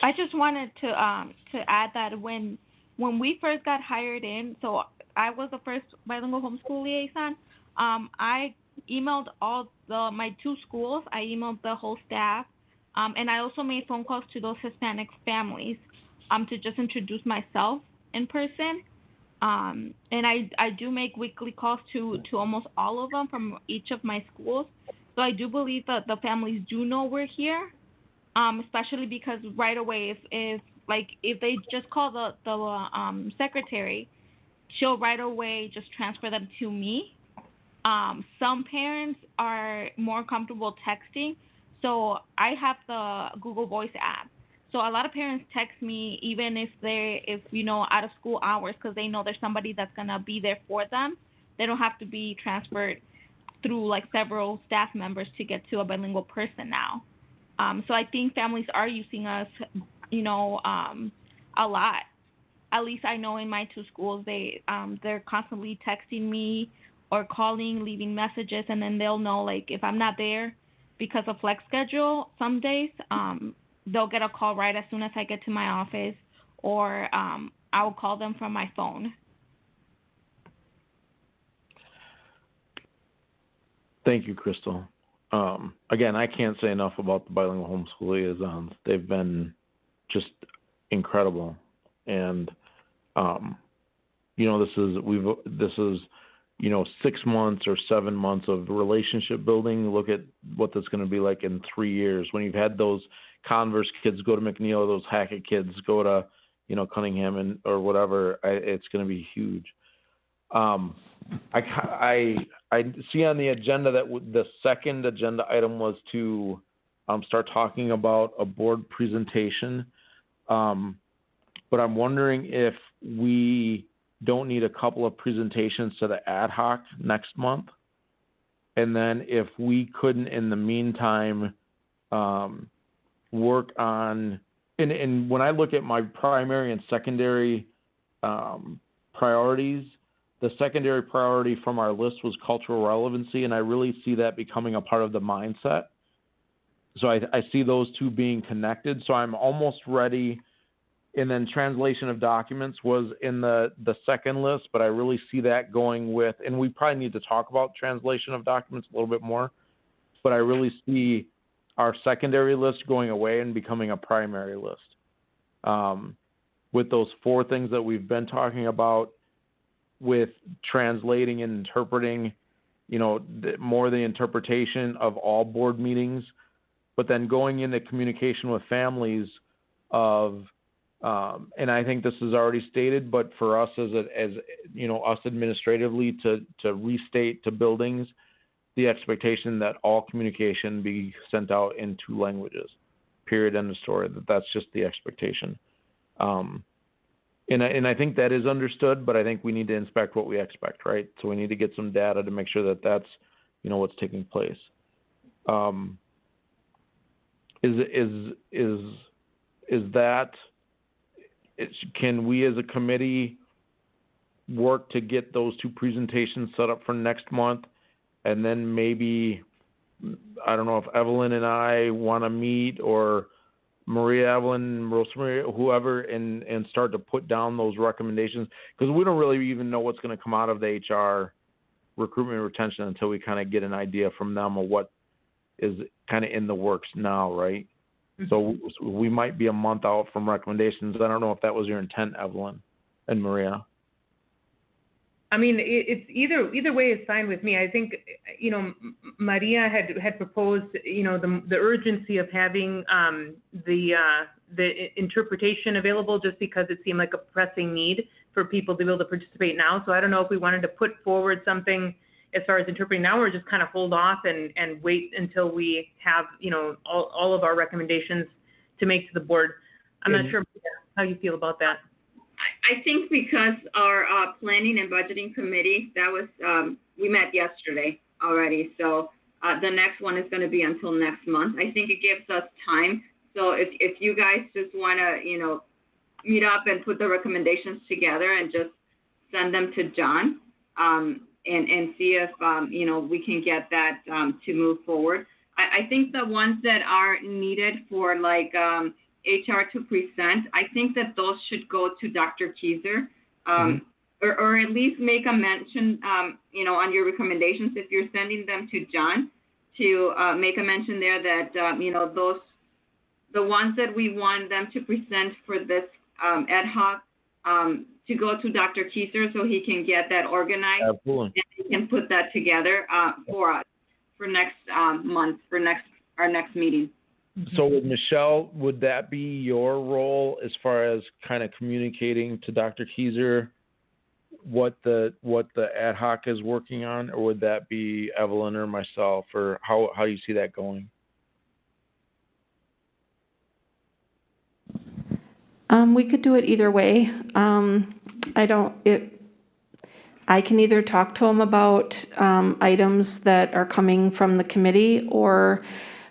Speaker 9: I just wanted to add that when we first got hired in, so I was the first bilingual homeschool liaison. I emailed all my 2 schools. I emailed the whole staff, and I also made phone calls to those Hispanic families to just introduce myself in person. And I do make weekly calls to almost all of them from each of my schools. So I do believe that the families do know we're here, especially because right away if they just call the secretary, she'll right away just transfer them to me. Some parents are more comfortable texting, so I have the Google Voice app. So a lot of parents text me even if out of school hours, because they know there's somebody that's gonna be there for them. They don't have to be transferred through like several staff members to get to a bilingual person now. So I think families are using us, a lot. At least I know in my 2 schools they're constantly texting me or calling, leaving messages, and then they'll know like if I'm not there because of flex schedule some days, they'll get a call right as soon as I get to my office, or I'll call them from my phone.
Speaker 2: Thank you, Crystal. Again, I can't say enough about the bilingual homeschool liaisons. They've been just incredible, and this is 6 months or 7 months of relationship building. Look at what that's going to be like in 3 years when you've had those Converse kids go to McNeil, those Hackett kids go to Cunningham or whatever. It's going to be huge. I see on the agenda that the second agenda item was to start talking about a board presentation. But I'm wondering if we don't need a couple of presentations to the ad hoc next month. And then if we couldn't, in the meantime, work on, and when I look at my primary and secondary priorities, the secondary priority from our list was cultural relevancy, and I really see that becoming a part of the mindset. So I see those two being connected. So I'm almost ready. And then translation of documents was in the second list, but I really see that going with, and we probably need to talk about translation of documents a little bit more, but I really see our secondary list going away and becoming a primary list. With those 4 things that we've been talking about, with translating and interpreting, more the interpretation of all board meetings, but then going into communication with families of, and I think this is already stated, but for us as us administratively to restate to buildings, the expectation that all communication be sent out in 2 languages, period, end of story. That's just the expectation. And I think that is understood, but I think we need to inspect what we expect, right? So we need to get some data to make sure that that's, what's taking place. Can we as a committee work to get those 2 presentations set up for next month? And then maybe, I don't know if Evelyn and I want to meet, or Maria, Evelyn, Rosemary, whoever, and start to put down those recommendations, because we don't really even know what's going to come out of the HR recruitment and retention until we kind of get an idea from them of what is kind of in the works now, right? Mm-hmm. So we might be a month out from recommendations. I don't know if that was your intent, Evelyn and Maria.
Speaker 1: I mean, it's either way is fine with me. I think, Maria had proposed, the urgency of having the interpretation available, just because it seemed like a pressing need for people to be able to participate now. So I don't know if we wanted to put forward something as far as interpreting now, or just kind of hold off and wait until we have, all of our recommendations to make to the board. I'm not sure how you feel about that.
Speaker 5: I think because our planning and budgeting committee, that was, we met yesterday already. So the next one is going to be until next month. I think it gives us time. So if you guys just want to, meet up and put the recommendations together and just send them to John, and see if, we can get that to move forward. I think the ones that are needed for like HR to present, I think that those should go to Dr. Keyser, or at least make a mention, on your recommendations, if you're sending them to John, to make a mention there that, those, the ones that we want them to present for this ad hoc, to go to Dr. Keyser so he can get that organized. Absolutely. And he can put that together for us for next month, for our next meeting.
Speaker 2: So with Michelle, would that be your role as far as kind of communicating to Dr. Keyser what the ad hoc is working on, or would that be Evelyn or myself, or how do you see that going?
Speaker 6: We could do it either way. I can either talk to him about items that are coming from the committee, or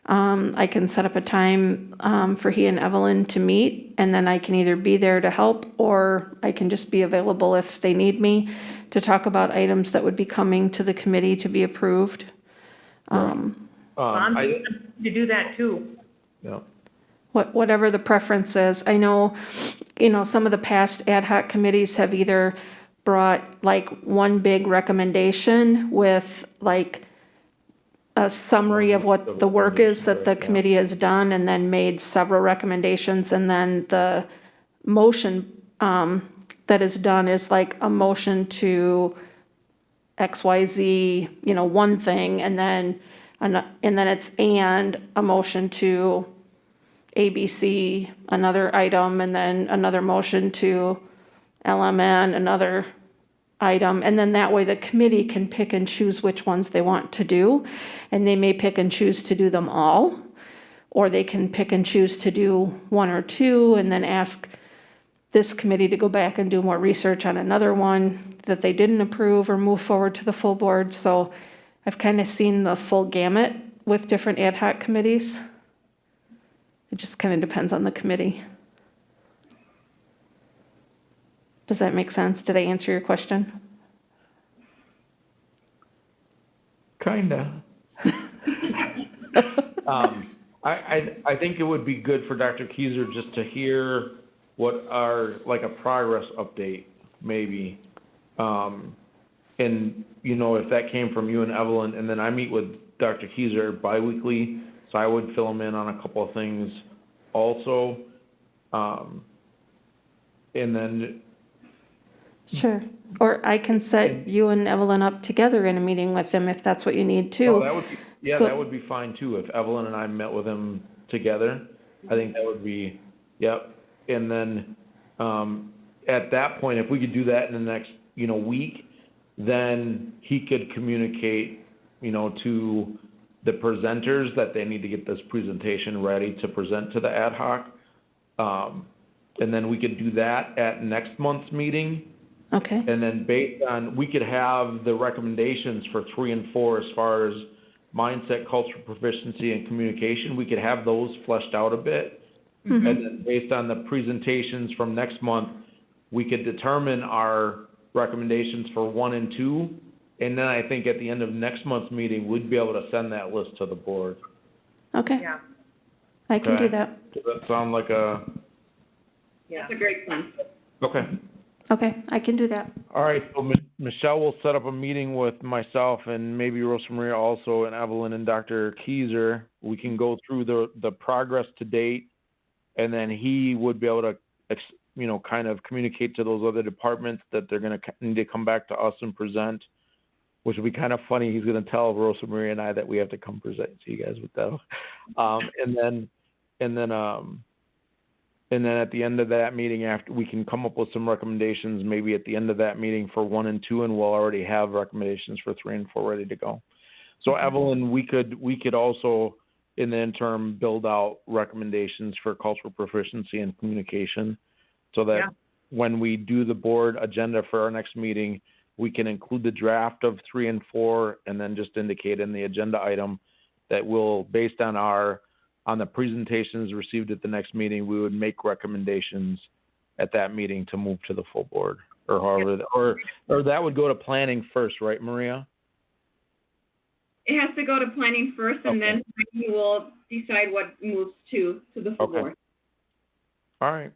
Speaker 6: I can set up a time for he and Evelyn to meet, and then I can either be there to help, or I can just be available if they need me to talk about items that would be coming to the committee to be approved.
Speaker 1: I'm to do that too.
Speaker 2: Yeah.
Speaker 6: Whatever the preference is. I know, some of the past ad hoc committees have either brought like one big recommendation with like a summary of what the work is that the committee has done, and then made several recommendations, and then the motion that is done is like a motion to XYZ, one thing, and then it's a motion to ABC, another item, and then another motion to LMN, another item. And then that way the committee can pick and choose which ones they want to do. And they may pick and choose to do them all, or they can pick and choose to do one or two and then ask this committee to go back and do more research on another one that they didn't approve or move forward to the full board. So I've kind of seen the full gamut with different ad hoc committees. It just kind of depends on the committee. Does that make sense? Did I answer your question?
Speaker 2: Kinda. I think it would be good for Dr. Keyser just to hear what our, like a progress update, maybe. And, you know, if that came from you and Evelyn, and then I meet with Dr. Keyser biweekly, so I would fill him in on a couple of things also. And then.
Speaker 6: Sure. Or I can set you and Evelyn up together in a meeting with them if that's what you need too.
Speaker 2: Oh, that would be, yeah, that would be fine too. If Evelyn and I met with him together, I think that would be, yep. And then, at that point, if we could do that in the next, you know, week, then he could communicate, you know, to the presenters that they need to get this presentation ready to present to the ad hoc. And then we could do that at next month's meeting.
Speaker 6: Okay.
Speaker 2: And then based on, we could have the recommendations for 3 and 4 as far as mindset, cultural proficiency, and communication. We could have those fleshed out a bit. Mm-hmm. And then based on the presentations from next month, we could determine our recommendations for 1 and 2. And then I think at the end of next month's meeting, we'd be able to send that list to the board.
Speaker 6: Okay.
Speaker 1: Yeah.
Speaker 6: I can do that.
Speaker 2: Does that sound like a?
Speaker 5: Yeah. That's a great plan.
Speaker 2: Okay.
Speaker 6: Okay, I can do that.
Speaker 2: All right, so Michelle will set up a meeting with myself and maybe Rosa Maria also, and Evelyn and Dr. Keyser. We can go through the progress to date, and then he would be able to, you know, kind of communicate to those other departments that they're going to need to come back to us and present, which would be kind of funny. He's going to tell Rosa Maria and I that we have to come present to you guys with that. And then at the end of that meeting, after we can come up with some recommendations, maybe at the end of that meeting for 1 and 2, and we'll already have recommendations for 3 and 4 ready to go. So Evelyn, we could also in the interim build out recommendations for cultural proficiency and communication, so that when we do the board agenda for our next meeting, we can include the draft of 3 and 4, and then just indicate in the agenda item that we'll, based on the presentations received at the next meeting, we would make recommendations at that meeting to move to the full board, or however, or that would go to planning first, right, Maria?
Speaker 5: It has to go to planning first, and then we will decide what moves to the full board.
Speaker 2: All right.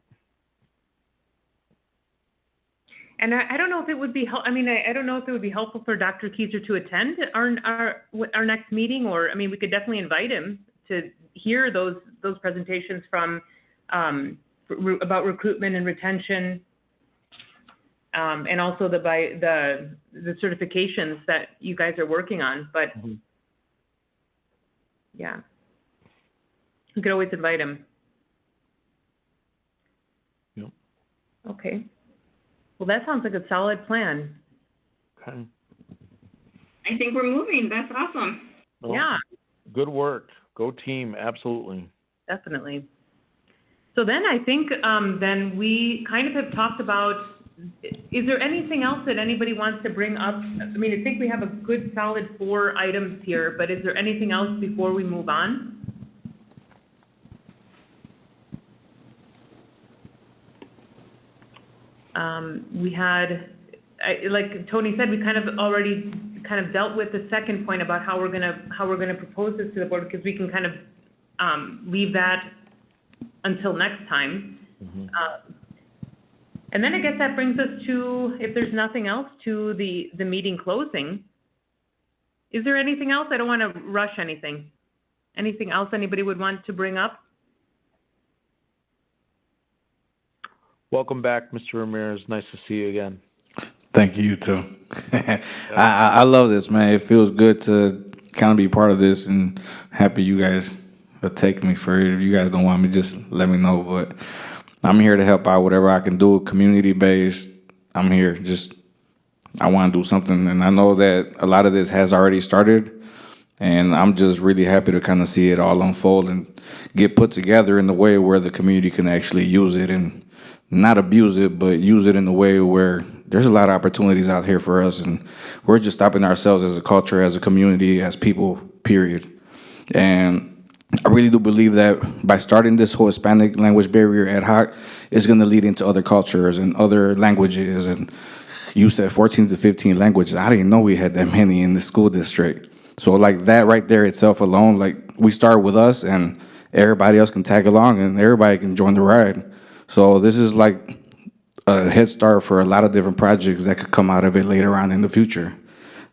Speaker 1: And I don't know if it would be I don't know if it would be helpful for Dr. Keyser to attend our next meeting, or, I mean, we could definitely invite him to hear those presentations from about recruitment and retention, and also the certifications that you guys are working on. But yeah, we could always invite him.
Speaker 2: Yep.
Speaker 1: Okay. Well, that sounds like a solid plan.
Speaker 2: Okay.
Speaker 5: I think we're moving. That's awesome.
Speaker 2: Well,
Speaker 1: yeah.
Speaker 2: Good work. Go team. Absolutely.
Speaker 1: Definitely. So then I think then we kind of have talked about, is there anything else that anybody wants to bring up? I mean, I think we have a good solid 4 items here, but is there anything else before we move on? We had, like Tony said, we kind of already dealt with the second point about how we're gonna propose this to the board, because we can kind of leave that until next time. And then I guess that brings us to, if there's nothing else, to the meeting closing. Is there anything else? I don't want to rush anything. Anything else anybody would want to bring up?
Speaker 2: Welcome back, Mr. Ramirez. Nice to see you again.
Speaker 8: Thank you, you too. I love this, man. It feels good to kind of be part of this, and happy you guys will take me for it. If you guys don't want me, just let me know. But I'm here to help out whatever I can do, community-based. I'm here. I want to do something, and I know that a lot of this has already started, and I'm just really happy to kind of see it all unfold and get put together in the way where the community can actually use it and not abuse it, but use it in a way where there's a lot of opportunities out here for us, and we're just stopping ourselves as a culture, as a community, as people, period. And I really do believe that by starting this whole Hispanic language barrier ad hoc, it's going to lead into other cultures and other languages. And you said 14 to 15 languages. I didn't know we had that many in the school district. So like that right there itself alone, like we start with us and everybody else can tag along and everybody can join the ride. So this is like a head start for a lot of different projects that could come out of it later on in the future.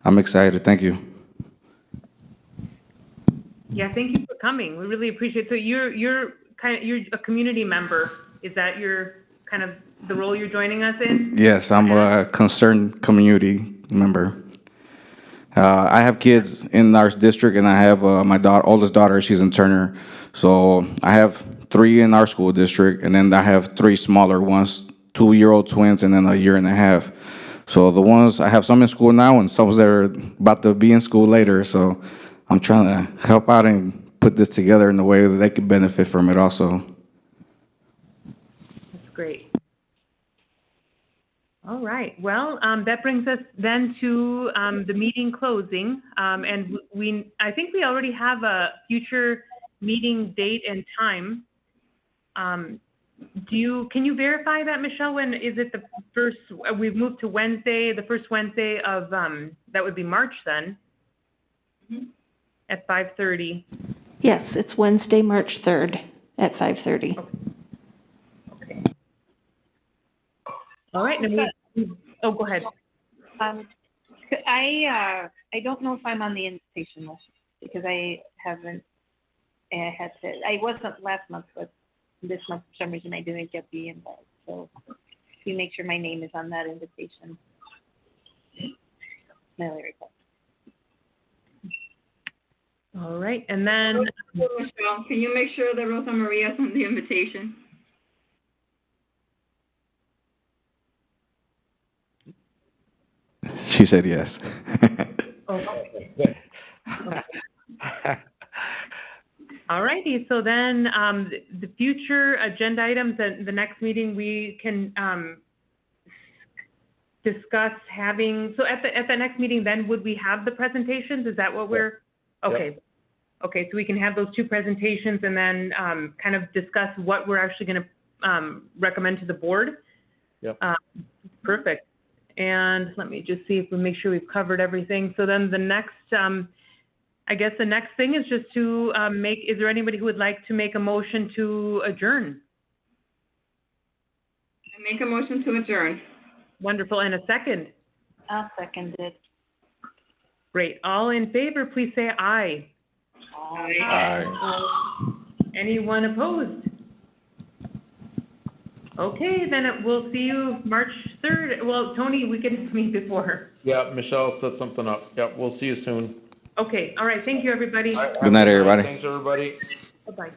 Speaker 8: I'm excited. Thank you.
Speaker 1: Yeah, thank you for coming. We really appreciate it. So you're a community member. Is that your kind of the role you're joining us in?
Speaker 8: Yes, I'm a concerned community member. I have kids in our district, and I have my oldest daughter. She's in Turner, so I have 3 in our school district, and then I have 3 smaller ones, 2-year-old twins, and then a 1.5 years. So the ones I have some in school now, and some that are about to be in school later. So I'm trying to help out and put this together in a way that they can benefit from it also.
Speaker 1: That's great. All right. Well, that brings us then to the meeting closing. And I think we already have a future meeting date and time. Can you verify that, Michelle? When is it the first? We've moved to Wednesday, the first Wednesday of that would be March then, at 5:30.
Speaker 6: Yes, it's Wednesday, March 3rd at 5:30.
Speaker 1: Okay. All right. Go ahead.
Speaker 7: I don't know if I'm on the invitation list because I haven't. I wasn't last month, but this month for some reason I didn't get the invite. So you make sure my name is on that invitation. Mailing request.
Speaker 1: All right, and then
Speaker 5: Michelle, can you make sure that Rosa Maria is on the invitation?
Speaker 8: She said yes.
Speaker 1: All righty, so then the future agenda items at the next meeting we can discuss having, so at the next meeting then would we have the presentations? Is that what we're, okay. Yep. Okay, so we can have those 2 presentations and then kind of discuss what we're actually going to recommend to the board.
Speaker 2: Yep.
Speaker 1: Perfect. And let me just see if we make sure we've covered everything. So then the next, I guess the next thing is just to is there anybody who would like to make a motion to adjourn?
Speaker 5: I make a motion to adjourn.
Speaker 1: Wonderful. And a second?
Speaker 7: I'll second it.
Speaker 1: Great. All in favor, please say aye.
Speaker 5: Aye.
Speaker 8: Aye.
Speaker 1: Anyone opposed? Okay, then we'll see you March 3rd. Well, Tony, we can meet before.
Speaker 2: Yeah, Michelle set something up. Yep, we'll see you soon.
Speaker 1: Okay, all right. Thank you, everybody.
Speaker 8: Good night, everybody.
Speaker 2: Thanks, everybody.
Speaker 1: Bye-bye.